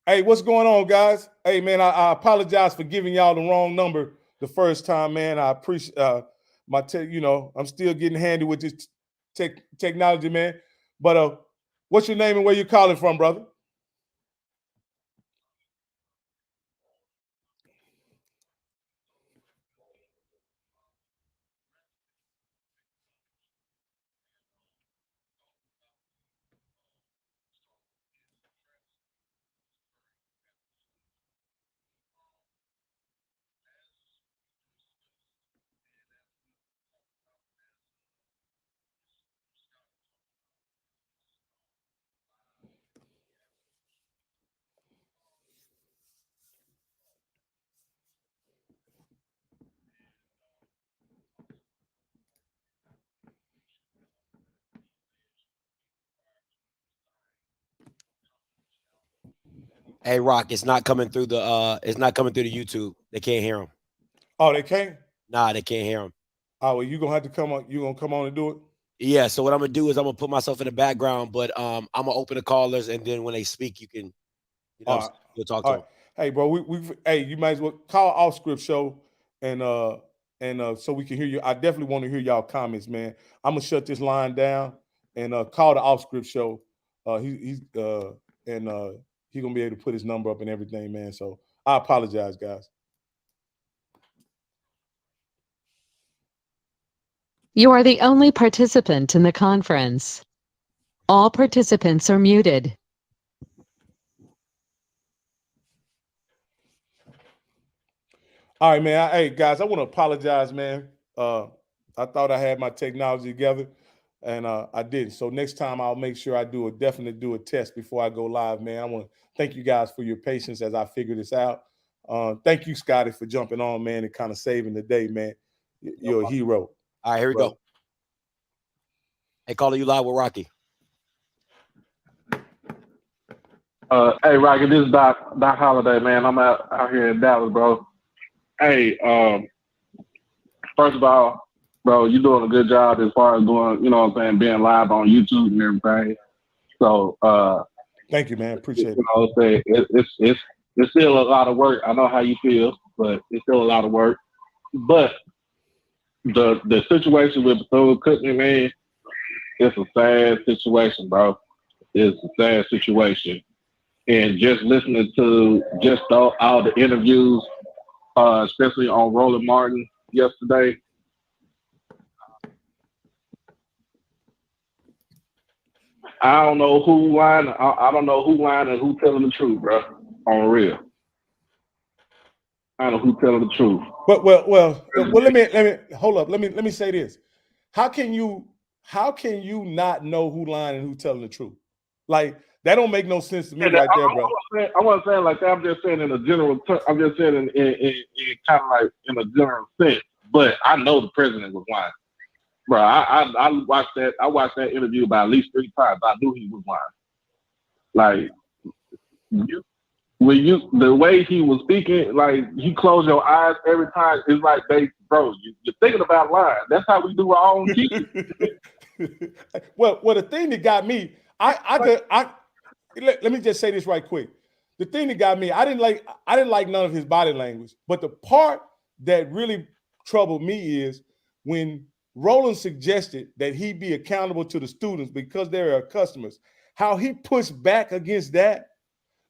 Hey, what's going on, guys? Hey, man, I apologize for giving y'all the wrong number the first time, man. I appreciate I'm still getting handy with this technology, man. But what's your name and where you calling from, brother? Hey, Rock, it's not coming through the YouTube. They can't hear him. Oh, they can't. Nah, they can't hear him. Oh, well, you gonna have to come on. You gonna come on and do it? Yeah. So what I'm gonna do is I'm gonna put myself in the background, but I'm gonna open the callers, and then when they speak, you can, All right, you'll talk to all them. right. Hey, bro, hey, you might as well call off script show and so we can hear you. I definitely want to hear y'all comments, man. I'm gonna shut this line down and call the off script show. He's and he gonna be able to put his number up and everything, man. So I apologize, guys. You are the only participant in the conference. All participants are muted. All right, man. Hey, guys, I want to apologize, man. I thought I had my technology together, and I didn't. So next time, I'll make sure I definitely do a test before I go live, man. I want to thank you guys for your patience as I figure this out. Thank you, Scotty, for jumping on, man, and kind of saving the day, man. You're a hero. All right, here we Bro. go. Hey, caller, you live with Rocky. Hey, Rocky, this is Doc Holiday, man. I'm out here in Dallas, bro. Hey, first of all, bro, you're doing a good job as far as doing, you know what I'm saying, being live on YouTube and everything. So, thank you, man. Appreciate it. You know, it's still a lot of work. I know how you feel, but it's still a lot of work. But the situation with Bethune Cookman, man, it's a sad situation, bro. It's a sad situation. And just listening to just all the interviews, especially on Roland Martin yesterday. I don't know who lying. I don't know who lying and who telling the truth, bro. On real. I don't know who telling the truth. Well. Let me hold up. Let me say this. How can you not know who lying and who telling the truth? Like that don't make no sense to me right there, bro. I wasn't saying like that. I'm just saying in a general. I'm just saying in kind of like in a general sense. But I know the president was lying, bro. I watched that. I watched that interview about at least 3 times. I knew he was lying. Like the way he was speaking, like you close your eyes every time. It's like you're thinking about lying. That's how we do our own teaching. well, the thing that got me, let me just say this right quick. The thing that got me, I didn't like none of his body language, but the part that really troubled me is when Roland suggested that he be accountable to the students because they're our customers. How he pushed back against that,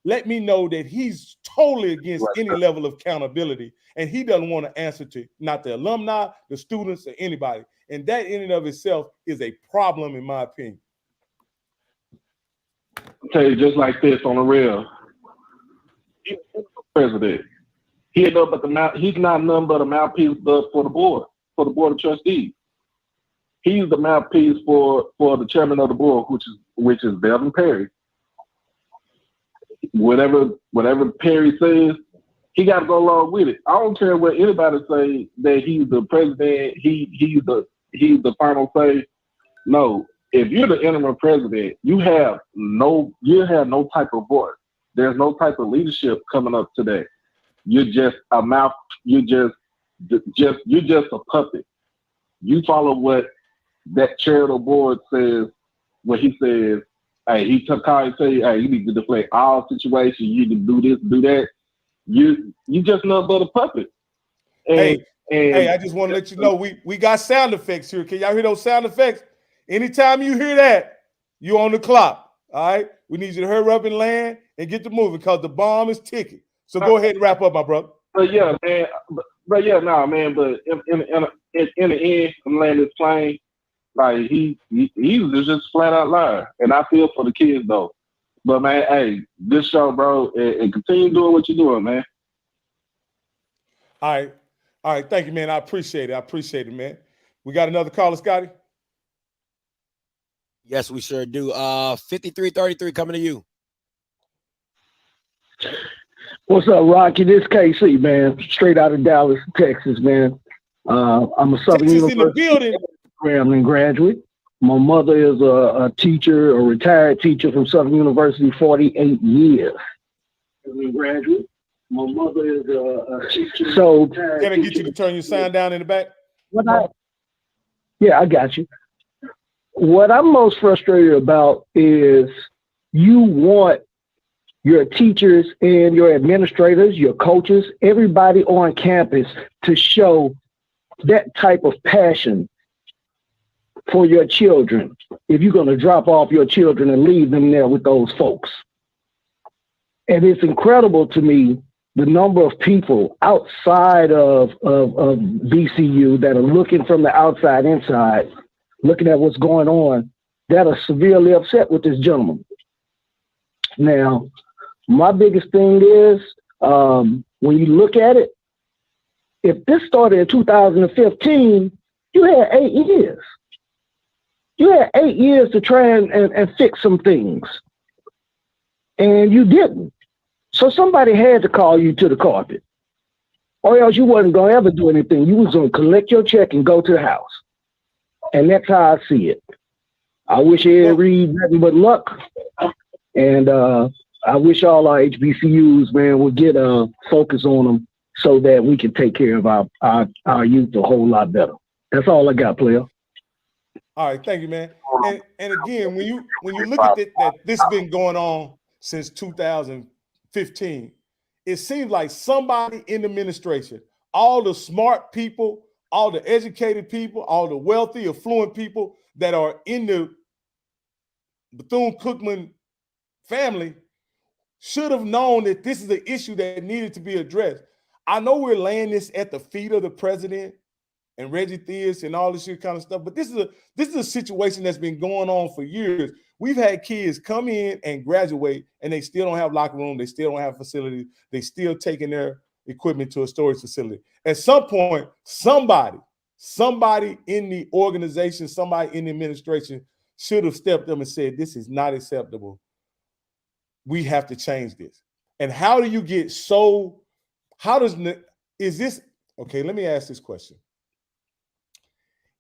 let me know that he's totally against any level of accountability, and he doesn't want to answer to not the alumni, the students, or anybody. And that in and of itself is a problem, in my opinion. I'll tell you just like this on the real. He's the president. He's not nothing but a mouthpiece for the board of trustees. He's the mouthpiece for the chairman of the board, which is Bevan Perry. Whatever Perry says, he got to go along with it. I don't care what anybody say that he's the president. He's the final say. No, if you're the interim president, you have no type of voice. There's no type of leadership coming up today. You're just a mouth. You're just a puppet. You follow what that chair of the board says when he says, "Hey, he took call and say, hey, you need to deflate all situations. You need to do this, do that." You just nothing but a puppet. Hey, I just want to let you know we got sound effects here. Can y'all hear those sound effects? Anytime you hear that, you on the clock. All right. We need you to hurry up and land and get to moving because the bomb is ticking. So go ahead and wrap up, my brother. But yeah, man. But yeah, no, man. But in the end, I'm landing this plane. Like he was just flat out lying, and I feel for the kids though. But man, hey, this show, bro, and continue doing what you're doing, man. All right. Thank you, man. I appreciate it, man. We got another caller, Scotty. Yes, we sure do. 5333 coming to you. What's up, Rocky? This KC, man. Straight out of Dallas, Texas, man. I'm a Southern Texas in the University building. Grambling graduate. My mother is a teacher, a retired teacher from Southern University, 48 years. Graduate. My mother is a teacher. So can I get you to turn your sound down in the back? Yeah, I got you. What I'm most frustrated about is you want your teachers and your administrators, your coaches, everybody on campus to show that type of passion for your children if you're going to drop off your children and leave them there with those folks. And it's incredible to me the number of people outside of BCU that are looking from the outside inside, looking at what's going on, that are severely upset with this gentleman. Now, my biggest thing is when you look at it, if this started in 2015, you had 8 years. You had 8 years to try and fix some things, and you didn't. So somebody had to call you to the carpet, or else you wasn't going to ever do anything. You was going to collect your check and go to the house. And that's how I see it. I wish Ed Reed nothing but luck. And I wish all our HBCUs, man, would get a focus on them so that we can take care of our youth a whole lot better. That's all I got, player. All right, thank you, man. And again, when you look at it, that this has been going on since 2015, it seems like somebody in the administration, all the smart people, all the educated people, all the wealthy, affluent people that are in the Bethune Cookman family should have known that this is an issue that needed to be addressed. I know we're laying this at the feet of the president and Reggie Theus and all this shit kind of stuff, but this is a situation that's been going on for years. We've had kids come in and graduate, and they still don't have locker room. They still don't have facilities. They still taking their equipment to a storage facility. At some point, somebody in the organization, somebody in the administration should have stepped up and said, this is not acceptable. We have to change this. And how do you get is this, okay, let me ask this question.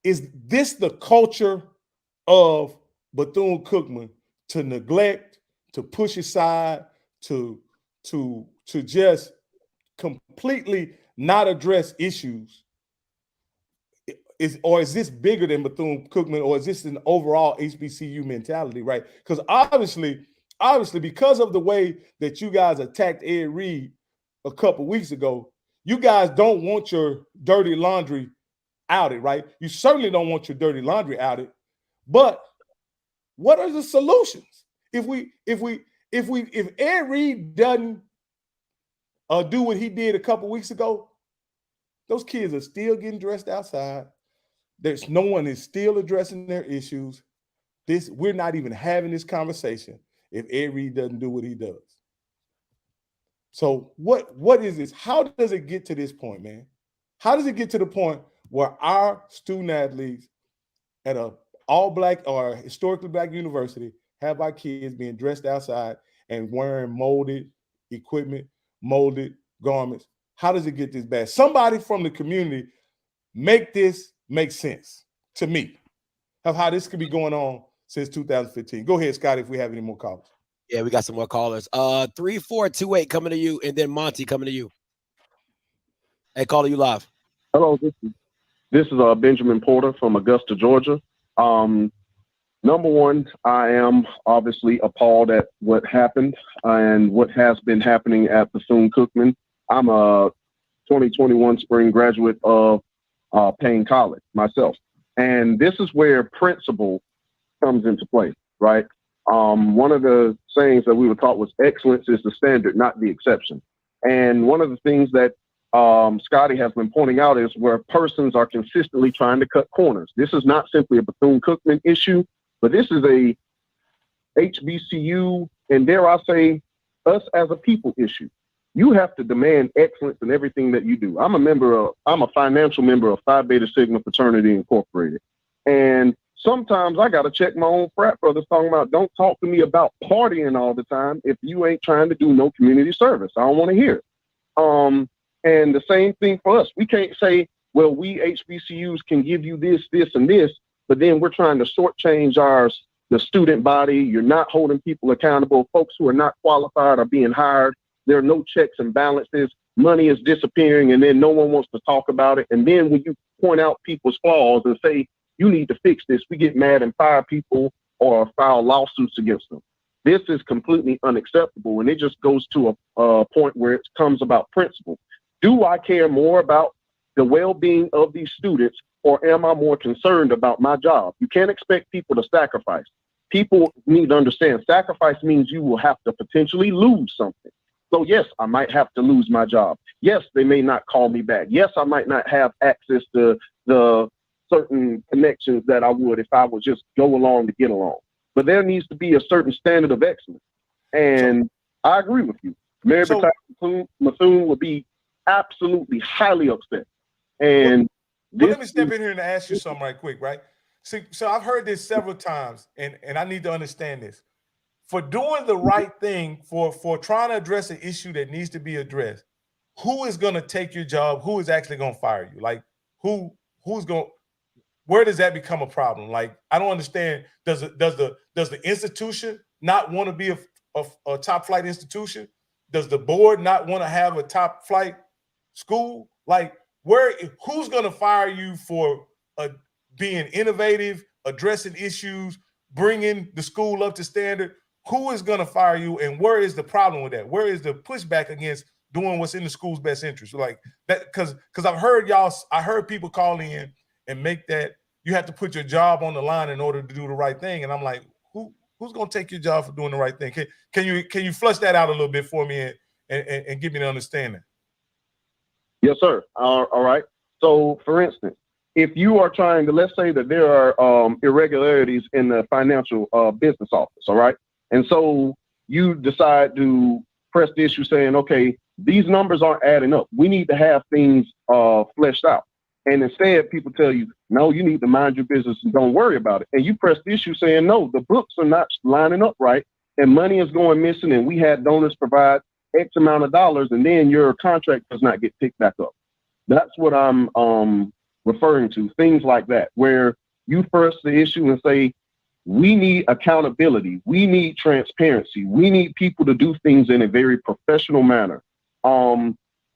Is this the culture of Bethune Cookman to neglect, to push aside, to just completely not address issues? Is this bigger than Bethune Cookman, or is this an overall HBCU mentality, right? Because obviously, because of the way that you guys attacked Ed Reed a couple weeks ago, you guys don't want your dirty laundry outed, right? You certainly don't want your dirty laundry outed. But what are the solutions? If Ed Reed doesn't do what he did a couple weeks ago, those kids are still getting dressed outside. There's no one is still addressing their issues. We're not even having this conversation if Ed Reed doesn't do what he does. So what is this? How does it get to this point, man? How does it get to the point where our student athletes at a all-black or historically black university have our kids being dressed outside and wearing molded equipment, molded garments. How does it get this bad? Somebody from the community make this make sense to me of how this could be going on since 2015. Go ahead, Scotty, if we have any more callers. Yeah, we got some more callers. 3428 coming to you, and then Monty coming to you. Hey, caller, you live. Hello, this is Benjamin Porter from Augusta, Georgia. Number one, I am obviously appalled at what happened and what has been happening at Bethune Cookman. I'm a 2021 spring graduate of Payne College myself. And this is where principle comes into play, right? One of the sayings that we were taught was excellence is the standard, not the exception. And one of the things that Scotty has been pointing out is where persons are consistently trying to cut corners. This is not simply a Bethune-Cookman issue, but this is a HBCU and, dare I say, us as a people issue. You have to demand excellence in everything that you do. I'm a financial member of Phi Beta Sigma Fraternity Incorporated. And sometimes I got to check my own frat brothers talking about, don't talk to me about partying all the time if you ain't trying to do no community service. I don't want to hear it. And the same thing for us. We can't say, well, we HBCUs can give you this, this, and this, but then we're trying to shortchange the student body. You're not holding people accountable. Folks who are not qualified are being hired. There are no checks and balances. Money is disappearing, and then no one wants to talk about it. And then when you point out people's flaws and say, you need to fix this, we get mad and fire people or file lawsuits against them. This is completely unacceptable, and it just goes to a point where it comes about principle. Do I care more about the well-being of these students, or am I more concerned about my job? You can't expect people to sacrifice. People need to understand sacrifice means you will have to potentially lose something. So yes, I might have to lose my job. Yes, they may not call me back. Yes, I might not have access to the certain connections that I would if I would just go along to get along. But there needs to be a certain standard of excellence. And I agree with you. Mary Bethune would be absolutely highly upset. And let me step in here and ask you something right quick, right? See, so I've heard this several times, and I need to understand this. For doing the right thing, for trying to address an issue that needs to be addressed, who is going to take your job? Who is actually going to fire you? Like, who's going? Where does that become a problem? Like, I don't understand. Does the institution not want to be a top flight institution? Does the board not want to have a top flight school? Like, who's going to fire you for being innovative, addressing issues, bringing the school up to standard? Who is going to fire you, and where is the problem with that? Where is the pushback against doing what's in the school's best interest? Like that, because I heard people call in and make that you have to put your job on the line in order to do the right thing. And I'm like, who's going to take your job for doing the right thing? Can you flush that out a little bit for me and give me the understanding? Yes, sir. All right. So, for instance, if you are trying to, let's say that there are irregularities in the financial business office, all right? And so you decide to press the issue saying, okay, these numbers aren't adding up. We need to have things fleshed out. And instead, people tell you, no, you need to mind your business and don't worry about it. And you press the issue saying, no, the books are not lining up right, and money is going missing, and we had donors provide X amount of dollars, and then your contract does not get picked back up. That's what I'm referring to, things like that, where you press the issue and say, we need accountability. We need transparency. We need people to do things in a very professional manner. When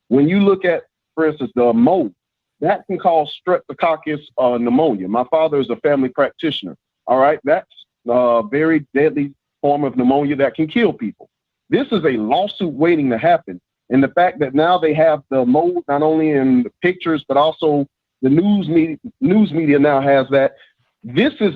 you look at, for instance, the mold, that can cause streptococcus pneumonia. My father is a family practitioner. All right. That's a very deadly form of pneumonia that can kill people. This is a lawsuit waiting to happen. And the fact that now they have the mold, not only in the pictures, but also the news media now has that. This is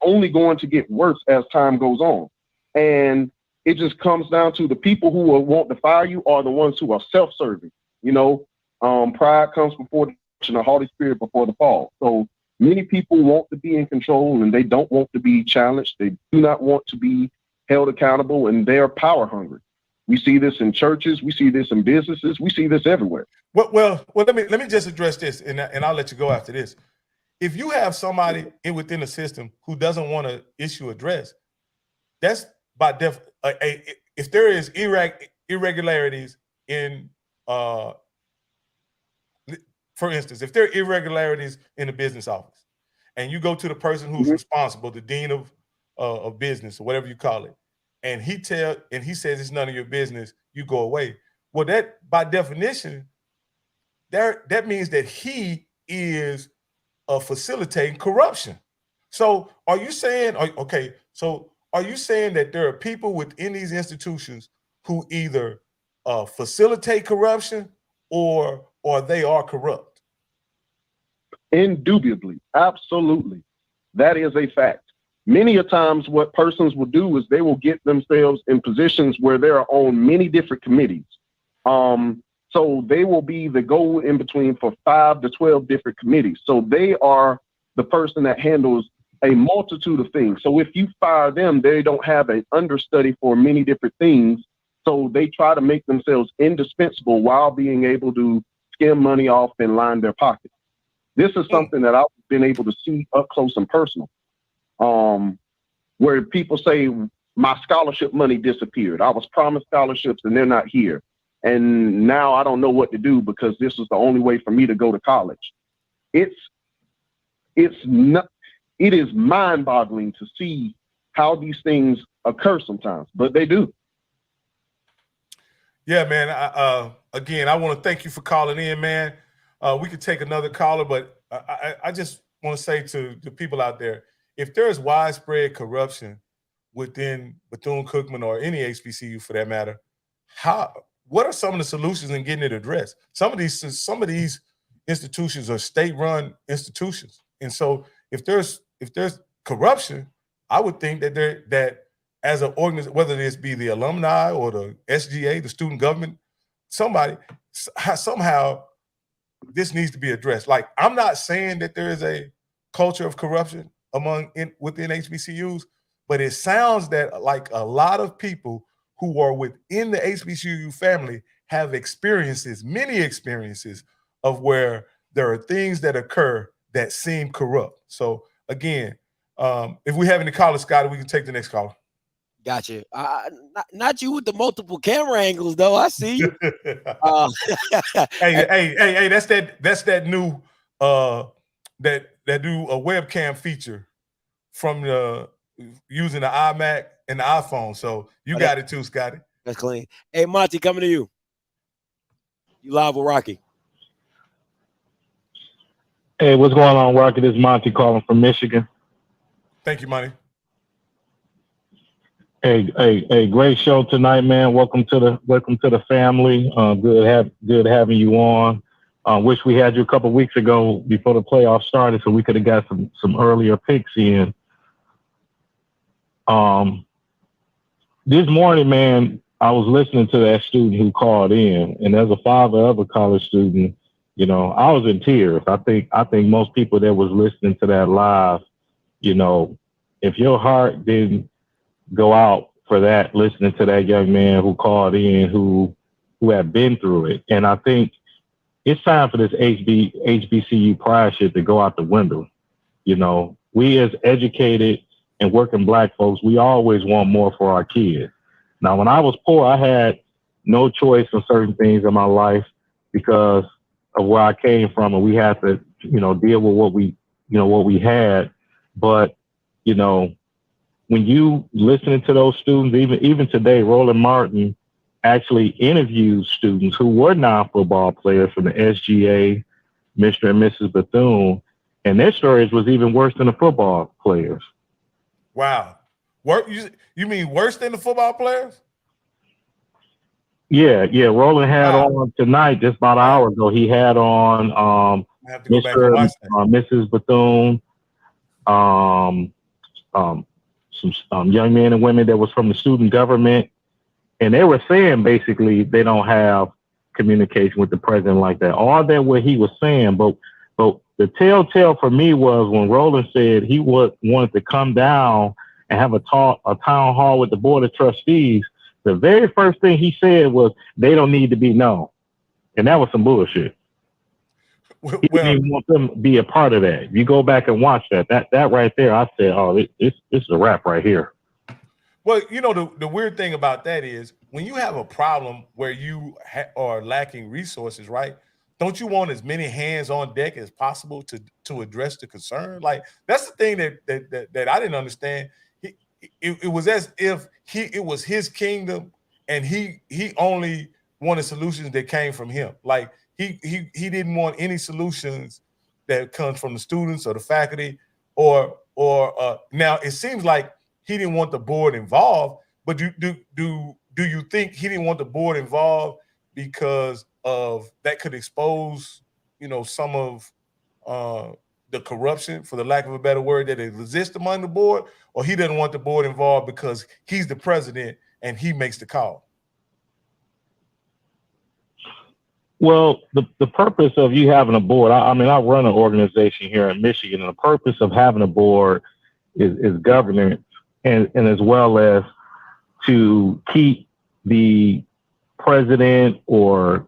only going to get worse as time goes on. And it just comes down to the people who will want to fire you are the ones who are self-serving. You know, pride comes before the haughty spirit before the fall. So many people want to be in control, and they don't want to be challenged. They do not want to be held accountable, and they're power hungry. We see this in churches. We see this in businesses. We see this everywhere. Well. Let me just address this, and I'll let you go after this. If you have somebody within the system who doesn't want to issue address, that's by if there is irregularities in, for instance, if there are irregularities in the business office, and you go to the person who's responsible, the dean of business or whatever you call it, and he says it's none of your business, you go away. Well, that by definition, that means that he is facilitating corruption. So are you saying that there are people within these institutions who either facilitate corruption or they are corrupt? Indubitably, absolutely. That is a fact. Many a times what persons will do is they will get themselves in positions where they're on many different committees. So they will be the go in between for 5 to 12 different committees. So they are the person that handles a multitude of things. So if you fire them, they don't have an understudy for many different things. So they try to make themselves indispensable while being able to skim money off and line their pockets. This is something that I've been able to see up close and personal, where people say my scholarship money disappeared. I was promised scholarships and they're not here. And now I don't know what to do because this is the only way for me to go to college. It is mind-boggling to see how these things occur sometimes, but they do. Yeah, man. Again, I want to thank you for calling in, man. We could take another caller, but I just want to say to the people out there, if there is widespread corruption within Bethune-Cookman or any HBCU for that matter, what are some of the solutions in getting it addressed? Some of these institutions are state-run institutions, and so if there's corruption, I would think that as an organization, whether this be the alumni or the SGA, the student government, somehow this needs to be addressed. Like, I'm not saying that there is a culture of corruption within HBCUs, but it sounds that like a lot of people who are within the HBCU family have many experiences of where there are things that occur that seem corrupt. So again, if we have any callers, Scotty, we can take the next caller. Gotcha. Not you with the multiple camera angles, though. I see you. Hey, that's that new that new webcam feature from using the iMac and the iPhone. So you got it too, Scotty. That's clean. Hey, Monty, coming to you. You live with Rocky. Hey, what's going on, Rocky? This is Monty calling from Michigan. Thank you, Monty. Hey, great show tonight, man. Welcome to the family. Good having you on. Wish we had you a couple weeks ago before the playoffs started, so we could have got some earlier picks in. This morning, man, I was listening to that student who called in, and as a father of a college student, I was in tears. I think most people that was listening to that live, if your heart didn't go out for that, listening to that young man who called in, who had been through it. And I think it's time for this HBCU pride shit to go out the window. We as educated and working Black folks, we always want more for our kids. Now, when I was poor, I had no choice in certain things in my life because of where I came from, and we had to, deal with what we had. But, when you listening to those students, even today, Roland Martin actually interviewed students who were non-football players from the SGA, Mr. and Mrs. Bethune, and their stories was even worse than the football players. Wow. You mean worse than the football players? Yeah. Roland had on tonight, just about an hour ago, he had on Mr. Mrs. Bethune, some young men and women that was from the student government, and they were saying basically they don't have communication with the president like that. All that what he was saying, but the telltale for me was when Roland said he wanted to come down and have a town hall with the board of trustees. The very first thing he said was they don't need to be known, and that was some bullshit. He didn't even want them to be a part of that. If you go back and watch that right there, I said, oh, this is a wrap right here. Well, the weird thing about that is when you have a problem where you are lacking resources, right? Don't you want as many hands on deck as possible to address the concern? Like that's the thing that I didn't understand. It was as if it was his kingdom, and he only wanted solutions that came from him. Like he didn't want any solutions that comes from the students or the faculty or now it seems like he didn't want the board involved. But do you think he didn't want the board involved because of that could expose, some of the corruption, for the lack of a better word, that exists among the board, or he doesn't want the board involved because he's the president and he makes the call? Well, the purpose of you having a board, I mean, I run an organization here in Michigan, and the purpose of having a board is governance and as well as to keep the president or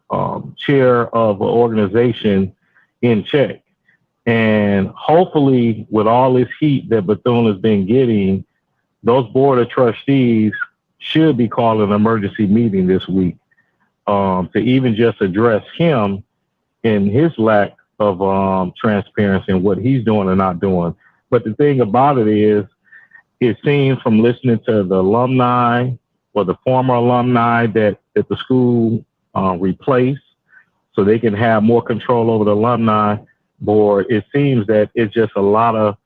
chair of an organization in check. And hopefully, with all this heat that Bethune has been getting, those board of trustees should be calling an emergency meeting this week to even just address him in his lack of transparency and what he's doing and not doing. But the thing about it is, it seems from listening to the alumni or the former alumni that the school replaced so they can have more control over the alumni board, it seems that it's just a lot of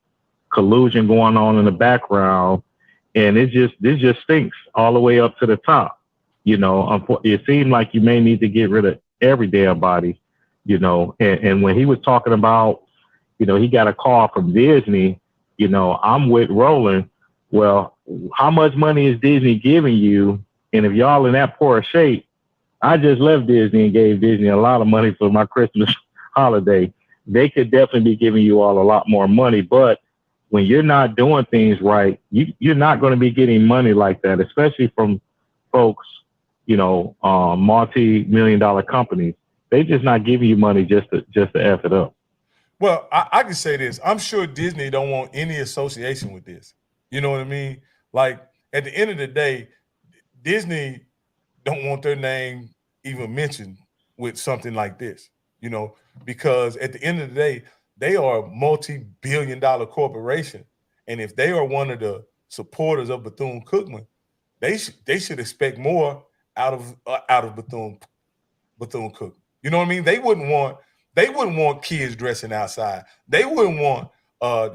collusion going on in the background, and this just stinks all the way up to the top. It seemed like you may need to get rid of every damn body, and when he was talking about, he got a call from Disney, I'm with Roland. Well, how much money is Disney giving you? And if y'all in that poor shape, I just left Disney and gave Disney a lot of money for my Christmas holiday. They could definitely be giving you all a lot more money. But when you're not doing things right, you're not going to be getting money like that, especially from folks, multi-million-dollar companies. They just not giving you money just to F it up. Well, I can say this. I'm sure Disney don't want any association with this. You know what I mean? Like, at the end of the day, Disney don't want their name even mentioned with something like this, because at the end of the day, they are a multi-billion-dollar corporation. And if they are one of the supporters of Bethune-Cookman, they should expect more out of Bethune-Cookman. You know what I mean? They wouldn't want kids dressing outside. They wouldn't want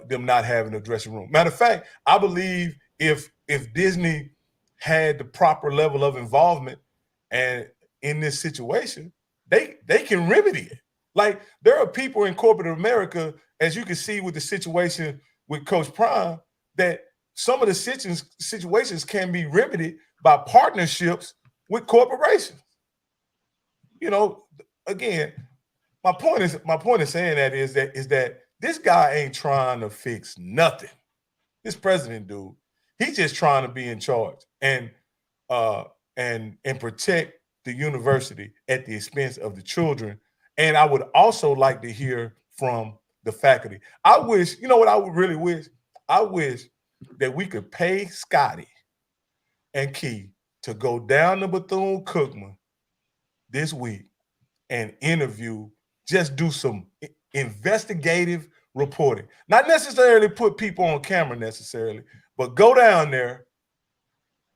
them not having a dressing room. Matter of fact, I believe if Disney had the proper level of involvement and in this situation, they can remedy it. Like, there are people in corporate America, as you can see with the situation with Coach Prime, that some of the situations can be remedied by partnerships with corporations. Again, my point is saying that is that this guy ain't trying to fix nothing. This president dude, he's just trying to be in charge and protect the university at the expense of the children. And I would also like to hear from the faculty. I wish, what I would really wish? I wish that we could pay Scotty and Key to go down to Bethune-Cookman this week and interview, just do some investigative reporting. Not necessarily put people on camera necessarily, but go down there,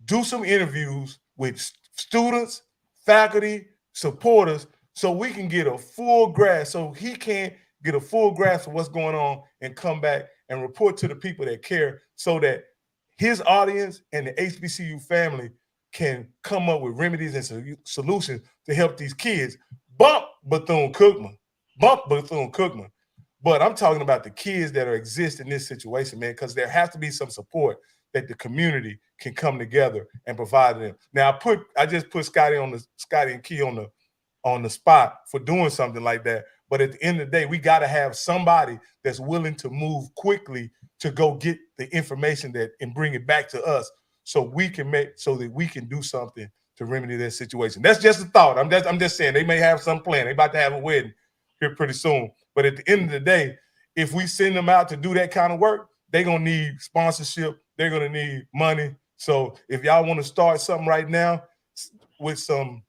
do some interviews with students, faculty, supporters, so we can get a full grasp, so he can get a full grasp of what's going on and come back and report to the people that care, so that his audience and the HBCU family can come up with remedies and solutions to help these kids. Bump Bethune-Cookman. But I'm talking about the kids that exist in this situation, man, because there has to be some support that the community can come together and provide them. Now, I just put Scotty and Key on the spot for doing something like that. But at the end of the day, we got to have somebody that's willing to move quickly to go get the information and bring it back to us, so that we can do something to remedy that situation. That's just a thought. I'm just saying, they may have some plan. They about to have a wedding here pretty soon. But at the end of the day, if we send them out to do that kind of work, they're going to need sponsorship. They're going to need money. So if y'all want to start something right now, with some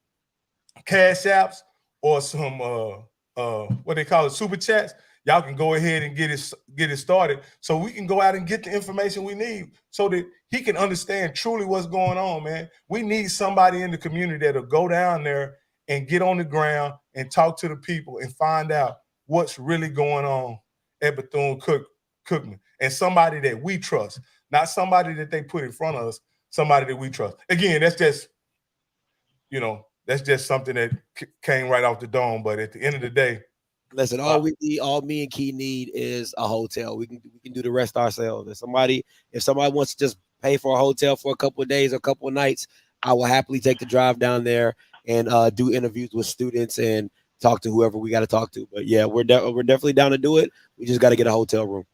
cash apps or some what they call it, super chats, y'all can go ahead and get it started so we can go out and get the information we need so that he can understand truly what's going on, man. We need somebody in the community that'll go down there and get on the ground and talk to the people and find out what's really going on at Bethune Cookman, and somebody that we trust, not somebody that they put in front of us, somebody that we trust. Again, that's just, that's just something that came right off the dome. But at the end of the day, listen, all me and Key need is a hotel. We can do the rest ourselves. If somebody wants to just pay for a hotel for a couple of days or a couple of nights, I will happily take the drive down there and do interviews with students and talk to whoever we got to talk to. But yeah, we're definitely down to do it. We just got to get a hotel room.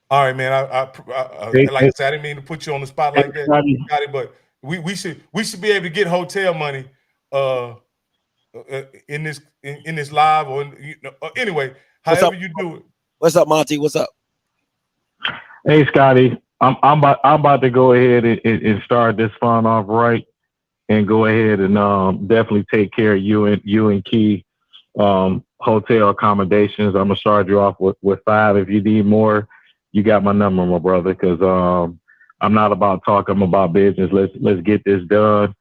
All right, man. Like I said, I didn't mean to put you on the spot like that, Scotty, but we should be able to get hotel money in this live or anyway, however you do it. What's up, Monty? What's up? Hey, Scotty. I'm about to go ahead and start this fun off right, and go ahead and definitely take care of you and Key hotel accommodations. I'm gonna start you off with 5. If you need more, you got my number, my brother. Because I'm not about talk. I'm about business. Let's get this done.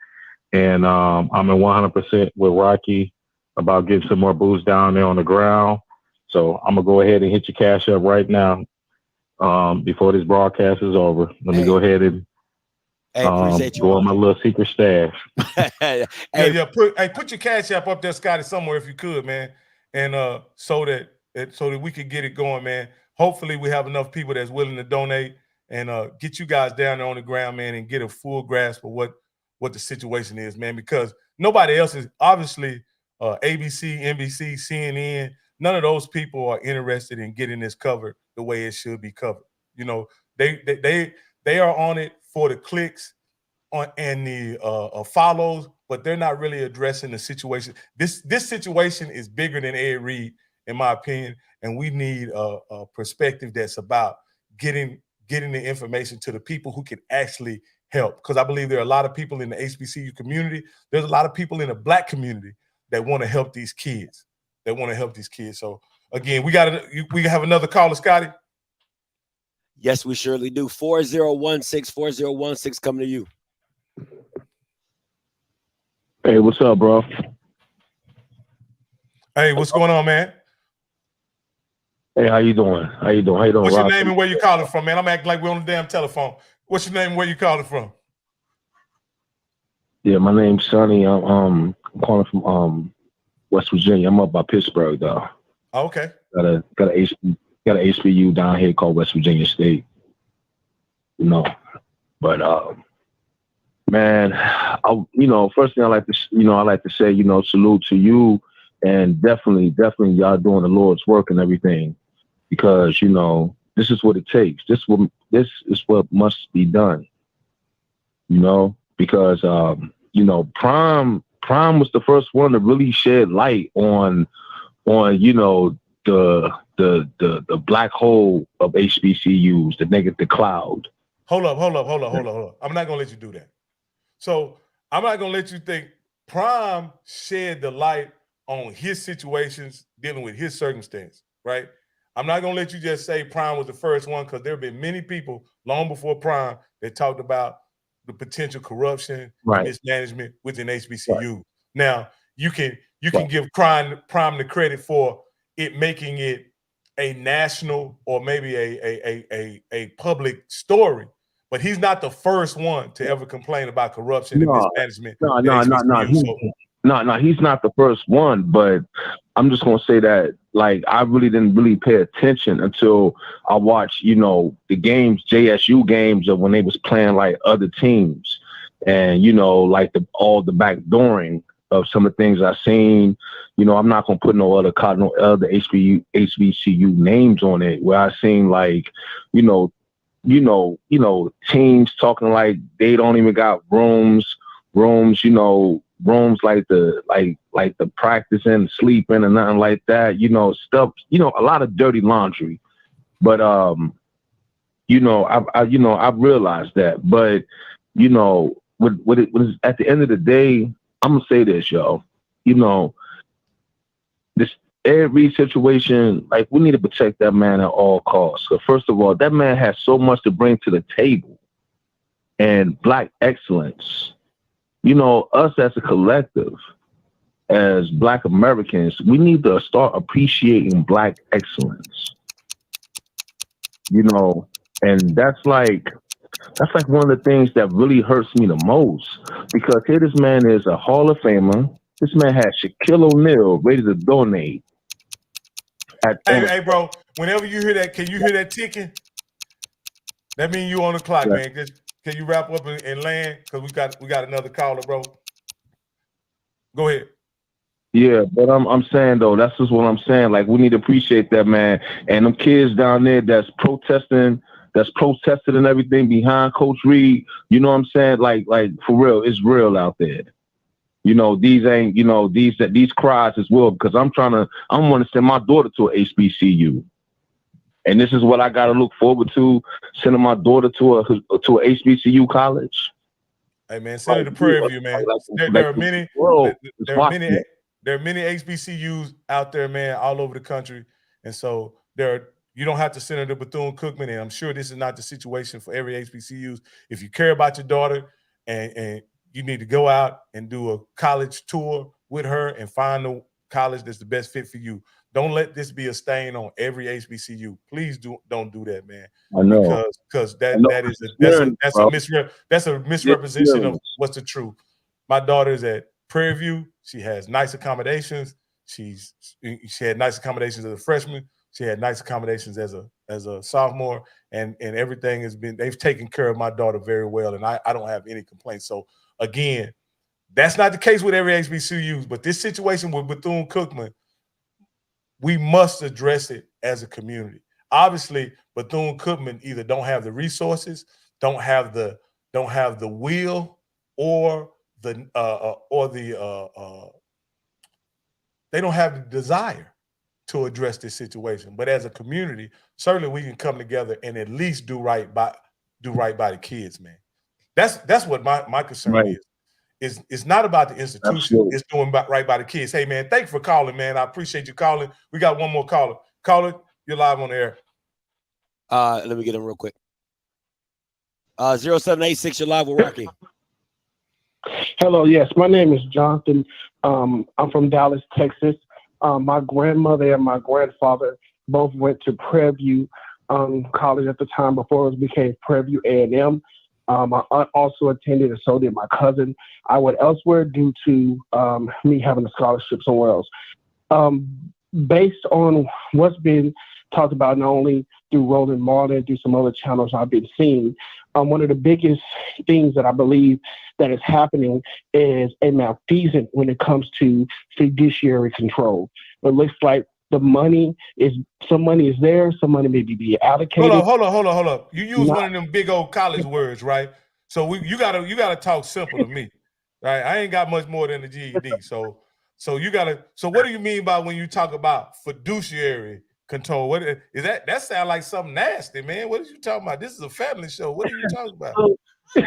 And I'm in 100% with Rocky about getting some more boots down there on the ground. So I'm gonna go ahead and hit your cash up right now before this broadcast is over. Let me go ahead and appreciate you, go on my little secret stash. Put your cash app up there, Scotty, somewhere if you could, man, and so that we could get it going, man. Hopefully, we have enough people that's willing to donate and get you guys down there on the ground, man, and get a full grasp of what the situation is, man. Because nobody else is obviously ABC, NBC, CNN. None of those people are interested in getting this covered the way it should be covered. They are on it for the clicks and the follows, but they're not really addressing the situation. This situation is bigger than Ed Reed, in my opinion, and we need a perspective that's about getting the information to the people who can actually help. Because I believe there are a lot of people in the HBCU community. There's a lot of people in the Black community that want to help these kids. So again, we have another caller, Scotty. Yes, we surely do. 4016 coming to you. Hey, what's up, bro? Hey, what's going on, man? Hey, how you doing? What's your name and where you calling from, man? I'm acting like we're on the damn telephone. What's your name and where you calling from? Yeah, my name's Sonny. I'm calling from West Virginia. I'm up by Pittsburgh, though. Oh, okay. Got a HBU down here called West Virginia State. But man, first thing I like to say, salute to you, and definitely y'all doing the Lord's work and everything, because this is what it takes. This is what must be done. Because Prime was the first one to really shed light on the black hole of HBCUs, the cloud. Hold up. I'm not gonna let you do that. So I'm not gonna let you think Prime shed the light on his situations dealing with his circumstance, right? I'm not gonna let you just say Prime was the first one, because there have been many people long before Prime that talked about the potential corruption and mismanagement within HBCU. Right. Now you can give Prime the credit for it making it a national or maybe a public story, but he's not the first one to ever complain about corruption and mismanagement. No, he's not the first one, but I'm just gonna say that, like, I really didn't pay attention until I watched, the games, JSU games, of when they was playing like other teams, and like all the backdooring of some of the things I've seen. I'm not gonna put no other HBCU names on it, where I seen like, teams talking like they don't even got rooms, rooms like the practicing, sleeping, and nothing like that. Stuff. A lot of dirty laundry. But I've realized that. But at the end of the day, I'm gonna say this, yo. This every situation, like we need to protect that man at all costs. So first of all, that man has so much to bring to the table, and Black excellence. Us as a collective, as Black Americans, we need to start appreciating Black excellence. And that's like one of the things that really hurts me the most, because here this man is a Hall of Famer. This man had Shaquille O'Neal ready to donate. Hey, bro, whenever you hear that, can you hear that ticking? That means you on the clock, man. Can you wrap up and land? Because we got another caller, bro. Go ahead. Yeah, but I'm saying though, that's just what I'm saying. Like, we need to appreciate that man and them kids down there that's protesting and everything behind Coach Reed. You know what I'm saying? Like for real, it's real out there. These ain't, these cries as well, because I'm want to send my daughter to an HBCU. And this is what I got to look forward to, sending my daughter to a HBCU college. Hey man, send it to Prairie View, man. There are many HBCUs out there, man, all over the country. And so you don't have to send her to Bethune Cookman. And I'm sure this is not the situation for every HBCUs. If you care about your daughter and you need to go out and do a college tour with her and find the college that's the best fit for you. Don't let this be a stain on every HBCU. Please don't do that, man. I know, because that's a misrepresentation of what's the truth. My daughter is at Prairie View. She has nice accommodations. She had nice accommodations as a freshman. She had nice accommodations as a sophomore, and everything they've taken care of my daughter very well, and I don't have any complaints. So again, that's not the case with every HBCU, but this situation with Bethune Cookman, we must address it as a community. Obviously, Bethune Cookman either don't have the resources, don't have the will, or they don't have the desire to address this situation. But as a community, certainly we can come together and at least do right by the kids, man. That's what my concern is. It's not about the institution. Absolutely. It's doing right by the kids. Hey, man, thank you for calling, man. I appreciate you calling. We got one more caller. Caller, you're live on the air. Let me get him real quick. 0786, you're live with Rocky. Hello, yes, my name is Jonathan. I'm from Dallas, Texas. My grandmother and my grandfather both went to Prairie View College at the time before it became Prairie View A&M. My aunt also attended, and so did my cousin. I went elsewhere due to me having a scholarship somewhere else. Based on what's been talked about, not only through Roland Martin, through some other channels I've been seeing, one of the biggest things that I believe that is happening is a malfeasance when it comes to fiduciary control. It looks like some money is there, some money may be allocated. Hold on. You use one of them big old college words, right? So you gotta talk simple to me, right? I ain't got much more than the GED. So what do you mean by when you talk about fiduciary control? What is that? That sounds like something nasty, man. What are you talking about? This is a family show. What are you talking about?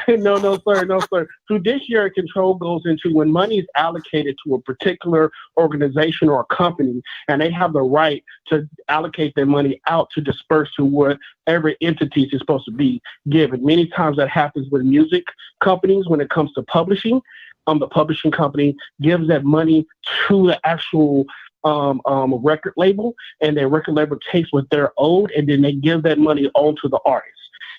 No, sir. Fiduciary control goes into when money is allocated to a particular organization or a company, and they have the right to allocate their money out to disperse to whatever entities is supposed to be given. Many times that happens with music companies when it comes to publishing. The publishing company gives that money to the actual record label, and their record label takes what they're owed, and then they give that money on to the artist.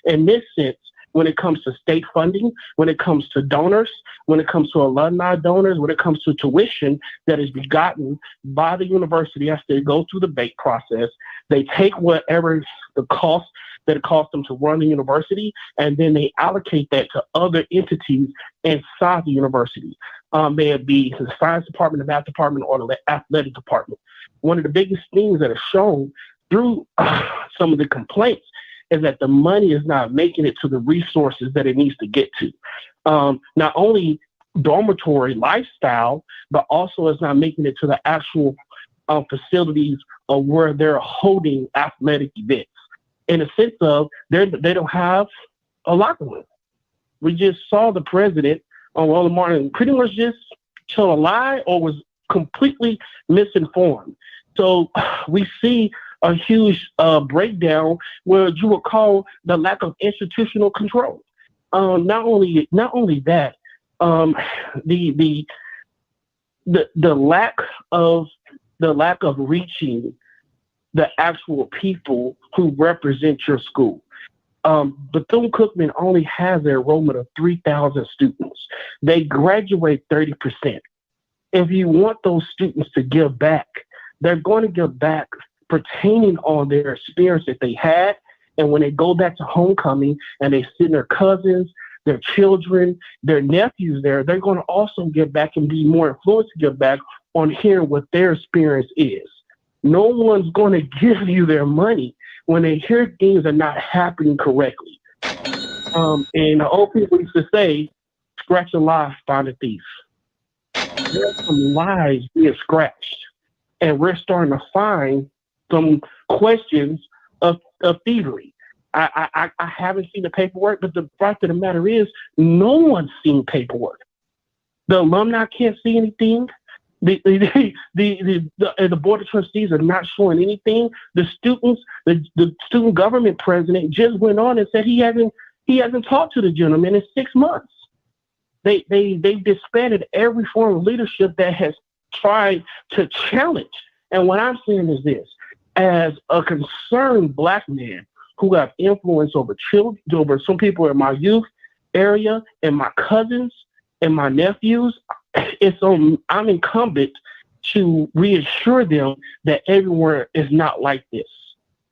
In this sense, when it comes to state funding, when it comes to donors, when it comes to alumni donors, when it comes to tuition that is begotten by the university as they go through the BATE process, they take whatever the cost that it costs them to run the university, and then they allocate that to other entities inside the university. May it be the science department, the math department, or the athletic department. One of the biggest things that is shown through some of the complaints is that the money is not making it to the resources that it needs to get to. Not only dormitory lifestyle, but also it's not making it to the actual facilities of where they're holding athletic events. In a sense of they don't have a locker room. We just saw the president on Roland Martin pretty much just tell a lie or was completely misinformed. So we see a huge breakdown where you would call the lack of institutional control. Not only that, the lack of reaching the actual people who represent your school. Bethune Cookman only has an enrollment of 3,000 students. They graduate 30%. If you want those students to give back, they're going to give back pertaining on their experience that they had. And when they go back to homecoming and they see their cousins, their children, their nephews there, they're going to also give back and be more influenced to give back on hearing what their experience is. No one's going to give you their money when they hear things are not happening correctly. And the old people used to say, scratch a lie, find a thief. There's some lies being scratched. And we're starting to find some questions of thievery. I haven't seen the paperwork, but the fact of the matter is, no one's seen paperwork. The alumni can't see anything. The board of trustees are not showing anything. The students, the student government president just went on and said he hasn't talked to the gentleman in 6 months. They disbanded every form of leadership that has tried to challenge. And what I'm saying is this: as a concerned Black man who have influence over children, over some people in my youth area, and my cousins and my nephews, I'm incumbent to reassure them that everywhere is not like this.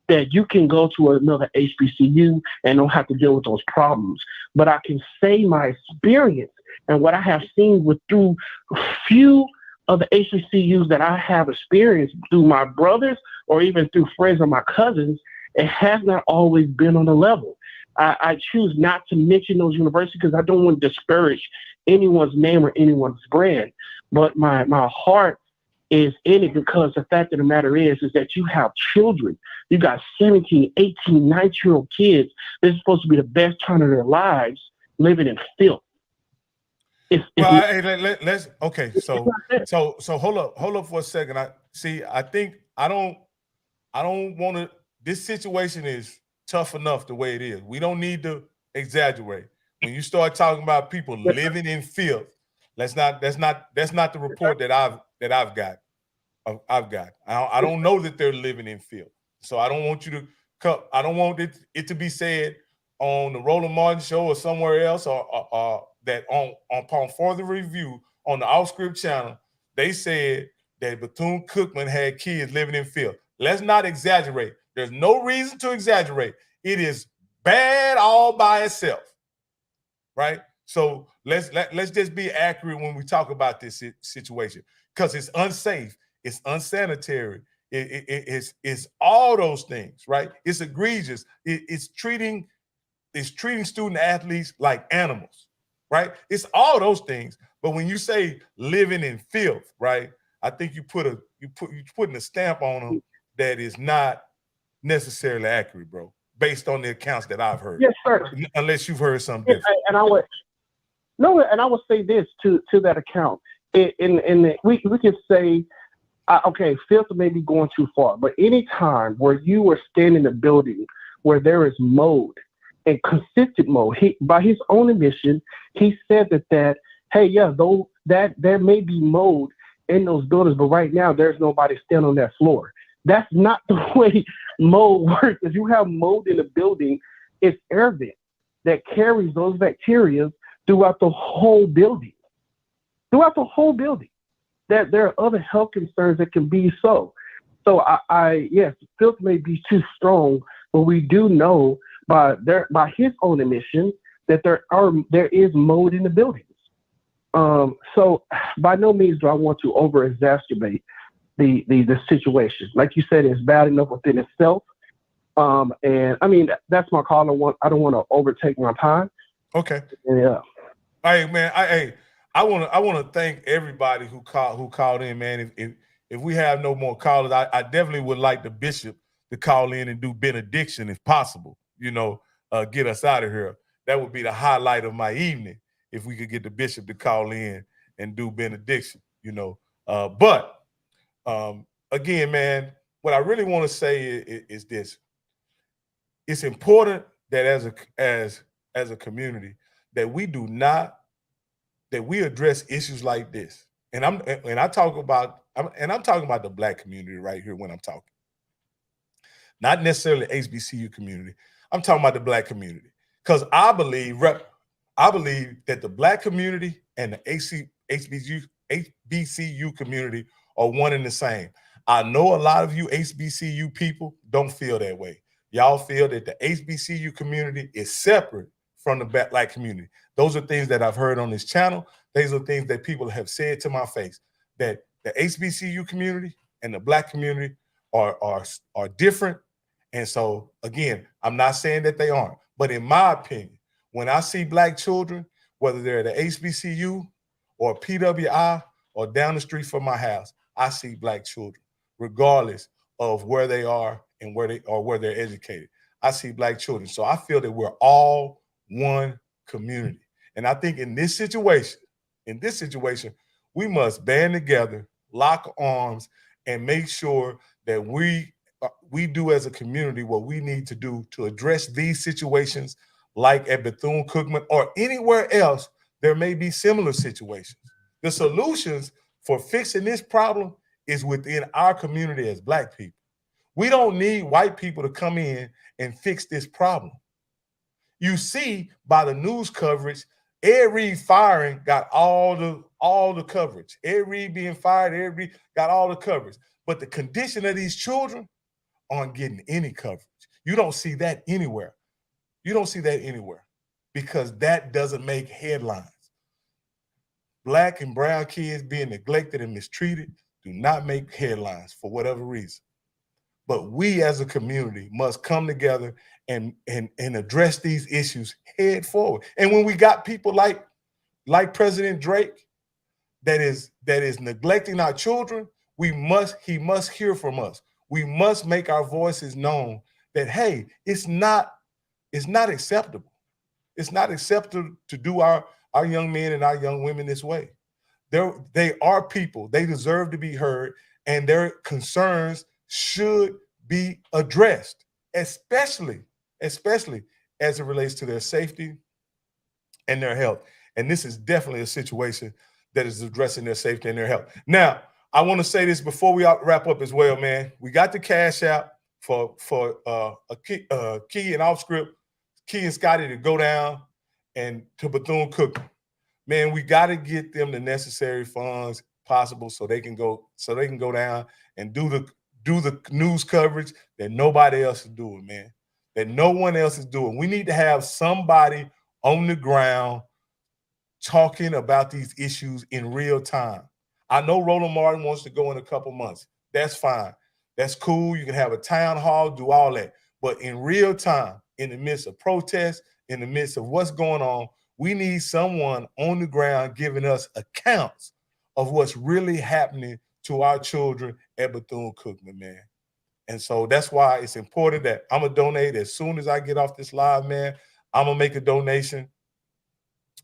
That you can go to another HBCU and don't have to deal with those problems. But I can say my experience and what I have seen through few of the HBCUs that I have experienced through my brothers or even through friends of my cousins, it has not always been on the level. I choose not to mention those universities because I don't want to discourage anyone's name or anyone's brand. But my heart is in it because the fact of the matter is that you have children. You got 17, 18, 19-year-old kids. This is supposed to be the best time of their lives living in filth. Let's okay. So hold up for a second. I don't want to. This situation is tough enough the way it is. We don't need to exaggerate. When you start talking about people living in filth, that's not the report that I've got. I don't know that they're living in filth. So I don't want you to come. I don't want it to be said on the Roland Martin show or somewhere else, or that upon further review on the Off Script channel, they said that Bethune Cookman had kids living in filth. Let's not exaggerate. There's no reason to exaggerate. It is bad all by itself, right? So let's just be accurate when we talk about this situation, because it's unsafe, it's unsanitary, it's all those things, right? It's egregious. It's treating student athletes like animals, right? It's all those things. But when you say living in filth, right, I think you're putting a stamp on them that is not necessarily accurate, bro, based on the accounts that I've heard. Yes, sir. Unless you've heard something different. And I would say this to that account. We can say, okay, filth may be going too far, but any time where you are standing in a building where there is mold and consistent mold, by his own admission, he said that there may be mold in those buildings, but right now there's nobody standing on that floor. That's not the way mold works. If you have mold in a building, it's air vent that carries those bacteria throughout the whole building. That there are other health concerns that can be so. So yes, filth may be too strong, but we do know by his own admission that there is mold in the buildings. So by no means do I want to over-exacerbate the situation. Like you said, it's bad enough within itself. And I mean, that's my call. I don't want to overtake my time. Okay. Yeah. Hey man, I want to thank everybody who called in, man. If we have no more callers, I definitely would like the bishop to call in and do benediction if possible. Get us out of here. that would be the highlight of my evening if we could get the bishop to call in and do benediction, you know. But again, man, what I really want to say is this: it's important that as a community that we do not that we address issues like this. And I'm talking about the Black community right here when I'm talking, not necessarily HBCU community. I'm talking about the Black community because I believe that the Black community and the HBCU community are one and the same. I know a lot of you HBCU people don't feel that way. Y'all feel that the HBCU community is separate from the Black community. Those are things that I've heard on this channel. These are things that people have said to my face, that the HBCU community and the Black community are different. And so, again, I'm not saying that they aren't, but in my opinion, when I see Black children, whether they're at the HBCU or PWI or down the street from my house, I see Black children, regardless of where they are and where they're educated. I see Black children. So I feel that we're all one community. And I think in this situation, we must band together, lock arms, and make sure that we do as a community what we need to do to address these situations, like at Bethune Cookman or anywhere else there may be similar situations. The solutions for fixing this problem is within our community as Black people. We don't need white people to come in and fix this problem. You see by the news coverage, Ed Reed firing got all the coverage. Ed Reed being fired, Ed Reed got all the coverage. But the condition of these children aren't getting any coverage. You don't see that anywhere. Because that doesn't make headlines. Black and brown kids being neglected and mistreated do not make headlines for whatever reason. But we as a community must come together and address these issues head forward. And when we got people like President Drake that is neglecting our children, he must hear from us. We must make our voices known that, hey, it's not acceptable. It's not acceptable to do our young men and our young women this way. They are people. They deserve to be heard, and their concerns should be addressed, especially as it relates to their safety and their health. And this is definitely a situation that is addressing their safety and their health. Now, I want to say this before we wrap up as well, man. We got the cash out for Key and Off Script, Key and Scotty to go down and to Bethune Cookman. Man, we got to get them the necessary funds possible so they can go down and do the news coverage that nobody else is doing, man. That no one else is doing. We need to have somebody on the ground talking about these issues in real time. I know Roland Martin wants to go in a couple months. That's fine. That's cool. You can have a town hall, do all that. But in real time, in the midst of protests, in the midst of what's going on, we need someone on the ground giving us accounts of what's really happening to our children at Bethune Cookman, man. And so that's why it's important that I'm going to donate as soon as I get off this live, man. I'm going to make a donation.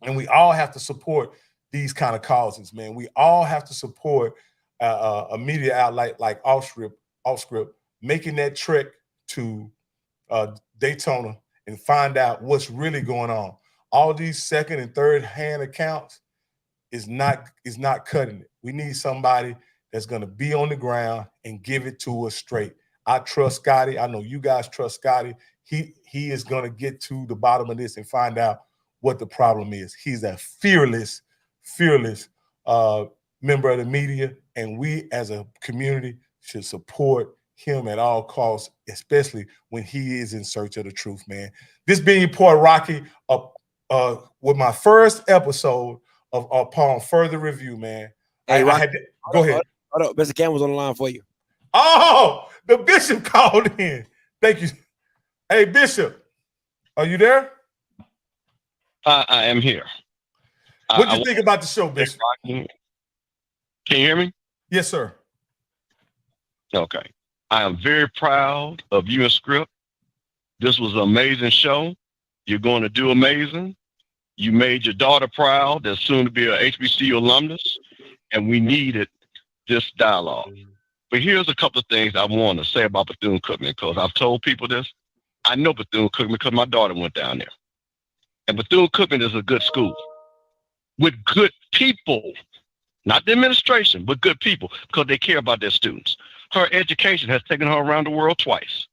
And we all have to support these kind of causes, man. We all have to support a media outlet like Off Script, making that trek to Daytona and find out what's really going on. All these second and third hand accounts is not cutting it. We need somebody that's going to be on the ground and give it to us straight. I trust Scotty. I know you guys trust Scotty. He is going to get to the bottom of this and find out what the problem is. He's a fearless member of the media, and we as a community should support him at all costs, especially when he is in search of the truth, man. This being your boy Rocky, with my first episode of Upon Further Review, man. Hey, Rocky, go ahead. Hold up. Mr. Campbell's on the line for you. Oh, the Bishop called in. Thank you. Hey, Bishop, are you there? I am here. What do you think about the show, Bishop? Can you hear me? Yes, sir. Okay. I am very proud of you and Script. This was an amazing show. You're going to do amazing. You made your daughter proud. That's soon to be a HBCU alumnus, and we needed this dialogue. But here's a couple of things I want to say about Bethune Cookman, because I've told people this. I know Bethune Cookman because my daughter went down there. And Bethune Cookman is a good school with good people, not the administration, but good people, because they care about their students. Her education has taken her around the world twice.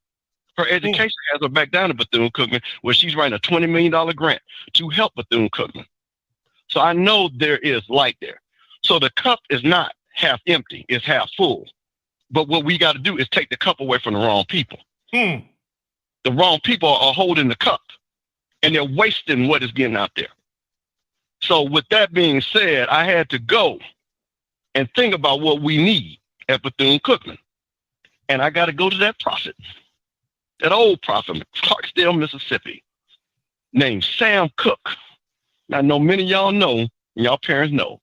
Her education has her back down to Bethune Cookman, where she's writing a $20 million grant to help Bethune Cookman. So I know there is light there. So the cup is not half empty, it's half full. But what we got to do is take the cup away from the wrong people. The wrong people are holding the cup, and they're wasting what is getting out there. So with that being said, I had to go and think about what we need at Bethune Cookman. And I got to go to that prophet, that old prophet, Clarksdale, Mississippi, named Sam Cooke. I know many of y'all know, and y'all parents know,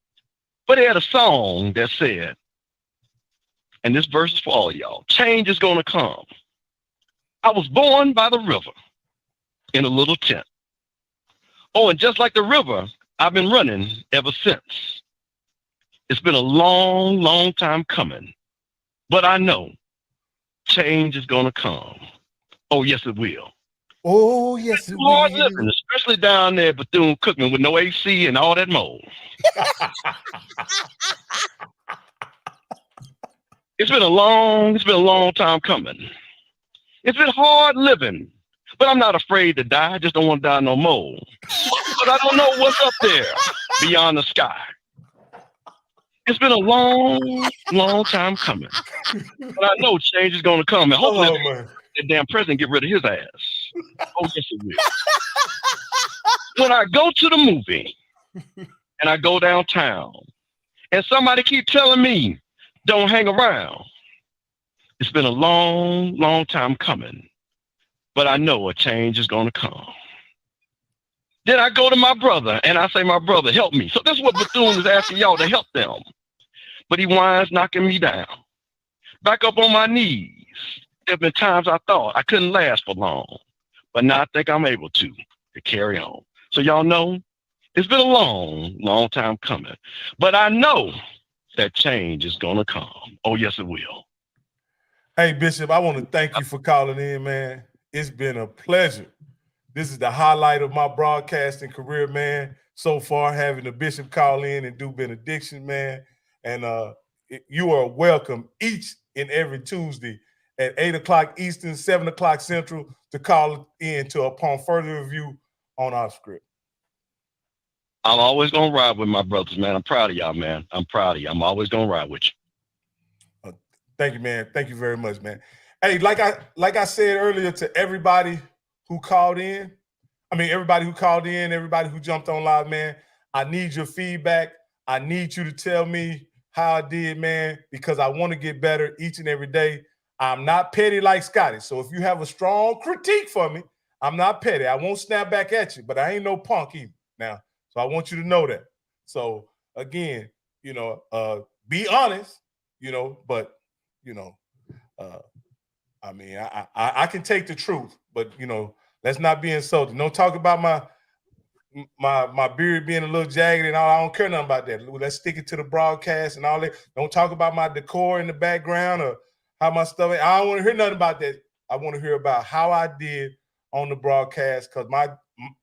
but he had a song that said, and this verse is for all y'all, change is going to come. I was born by the river in a little tent. Oh, and just like the river, I've been running ever since. It's been a long, long time coming, but I know change is going to come. Oh, yes, it will. Oh, yes, it Hard will. living, especially down there at Bethune Cookman with no AC and all that mold. It's been a long time coming. It's been hard living, but I'm not afraid to die. I just don't want to die no more. But I don't know what's up there beyond the sky. It's been a long time coming. But I know change is going to come. And hopefully the damn president get rid of his ass. Oh, yes, it will. When I go to the movie and I go downtown and somebody keep telling me, don't hang around. It's been a long time coming, but I know a change is going to come. Then I go to my brother and I say, my brother, help me. So this is what Bethune is asking y'all to help them. But he whines, knocking me down. Back up on my knees. There have been times I thought I couldn't last for long, but now I think I'm able to carry on. So y'all know, it's been a long time coming, but I know that change is going to come. Oh, yes, it will. Hey, Bishop, I want to thank you for calling in, man. It's been a pleasure. This is the highlight of my broadcasting career, man. So far, having the Bishop call in and do benediction, man. And you are welcome each and every Tuesday at 8 o'clock Eastern, 7 o'clock Central to call in to upon further review on our script. I'm always going to ride with my brothers, man. I'm proud of y'all, man. I'm proud of you. I'm always going to ride with you. Thank you, man. Thank you very much, man. Hey, like I said earlier to everybody who called in, everybody who jumped on live, man, I need your feedback. I need you to tell me how I did, man, because I want to get better each and every day. I'm not petty like Scotty. So if you have a strong critique for me, I'm not petty. I won't snap back at you, but I ain't no punk either now. So I want you to know that. So again, be honest, but I can take the truth, but let's not be insulting. Don't talk about my beard being a little jagged and all. I don't care nothing about that. Let's stick it to the broadcast and all that. Don't talk about my decor in the background or how my stuff. I don't want to hear nothing about that. I want to hear about how I did on the broadcast, because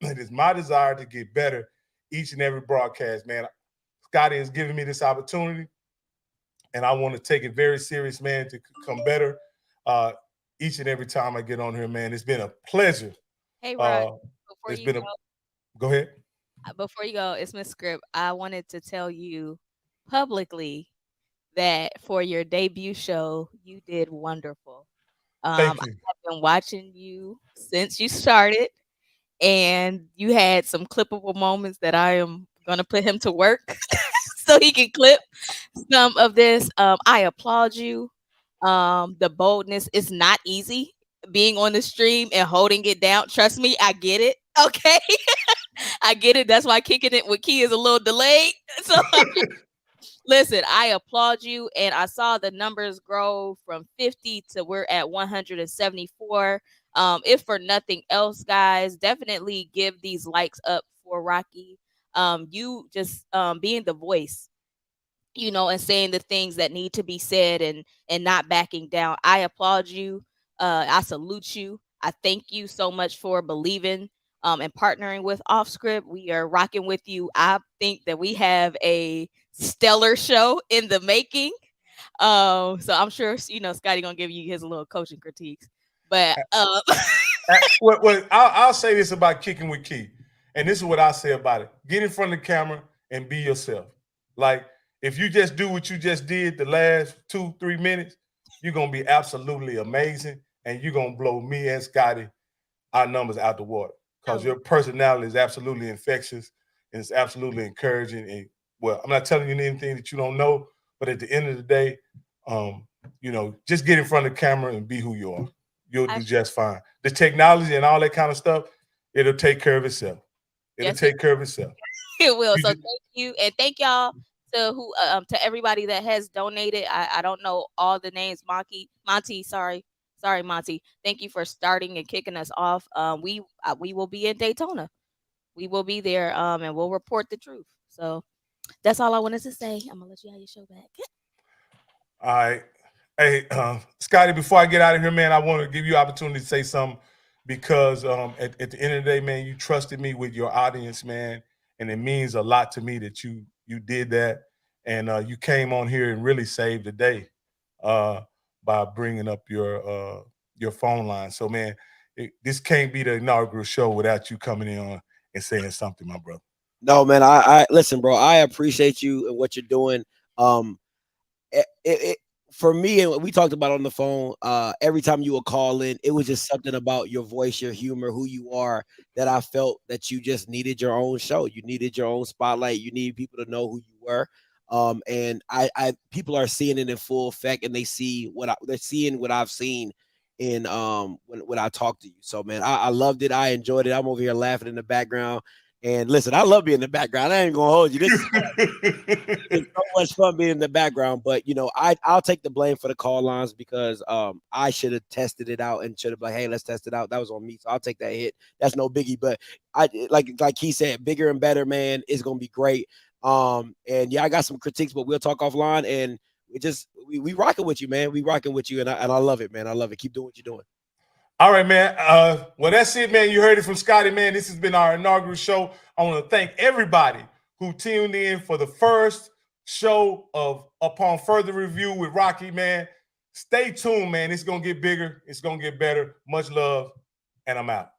it is my desire to get better each and every broadcast, man. Scotty has given me this opportunity, and I want to take it very serious, man, to come better each and every time I get on here, man. It's been a pleasure. Hey, Rod, Go ahead. Before you go, it's Miss Script. I wanted to tell you publicly that for your debut show, you did wonderful. Thank you. I've been watching you since you started, and you had some clippable moments that I am going to put him to work so he can clip some of this. I applaud you. The boldness is not easy being on the stream and holding it down. Trust me, I get it. Okay. I get it. That's why kicking it with Key is a little delayed. So listen, I applaud you. And I saw the numbers grow from 50 to we're at 174. If for nothing else, guys, definitely give these likes up for Rocky. You just being the voice, and saying the things that need to be said and not backing down. I applaud you. I salute you. I thank you so much for believing and partnering with Offscript. We are rocking with you. I think that we have a stellar show in the making. So I'm sure Scotty gonna give you his little coaching critiques. But I'll say this about Kicking with Key, and this is what I say about it: get in front of the camera and be yourself. Like, if you just do what you just did the last 2-3 minutes, you're gonna be absolutely amazing, and you're gonna blow me and Scotty our numbers out the water, because your personality is absolutely infectious and it's absolutely encouraging. And well, I'm not telling you anything that you don't know, but at the end of the day, just get in front of the camera and be who you are. You'll do just fine. The technology and all that kind of stuff, it'll take care of itself. It'll take care of itself. It will. So thank you, and thank y'all to everybody that has donated. I don't know all the names. Monty, sorry, Monty. Thank you for starting and kicking us off. We will be in Daytona. We will be there. And we'll report the truth. So that's all I wanted to say. I'm gonna let you have your show back. All right. Hey, Scotty, before I get out of here, man, I want to give you opportunity to say something, because at the end of the day, man, you trusted me with your audience, man, and it means a lot to me that you did that, and you came on here and really saved the day by bringing up your phone line. So, man, this can't be the inaugural show without you coming in on and saying something, my brother. No, man, I listen, bro. I appreciate you and what you're doing. For me, and we talked about on the phone, every time you would call in, it was just something about your voice, your humor, who you are, that I felt that you just needed your own show. You needed your own spotlight. You needed people to know who you were. And I people are seeing it in full effect, and they're seeing what I've seen in when I talk to you. So, man, I loved it. I enjoyed it. I'm over here laughing in the background. And listen, I love being in the background. I ain't gonna hold you. It's so much fun being in the background. But I'll take the blame for the call lines, because I should have tested it out and should have been like, hey, let's test it out. That was on me, so I'll take that hit. That's no biggie. But I like he said, bigger and better, man, is gonna be great. And yeah, I got some critiques, but we'll talk offline. And we rocking with you, man. We rocking with you, and I love it, man. I love it. Keep doing what you're doing. All right, man. Well, that's it, man. You heard it from Scotty, man. This has been our inaugural show. I want to thank everybody who tuned in for the first show of Upon Further Review with Rocky, man. Stay tuned, man. It's going to get bigger. It's going to get better. Much love, and I'm out.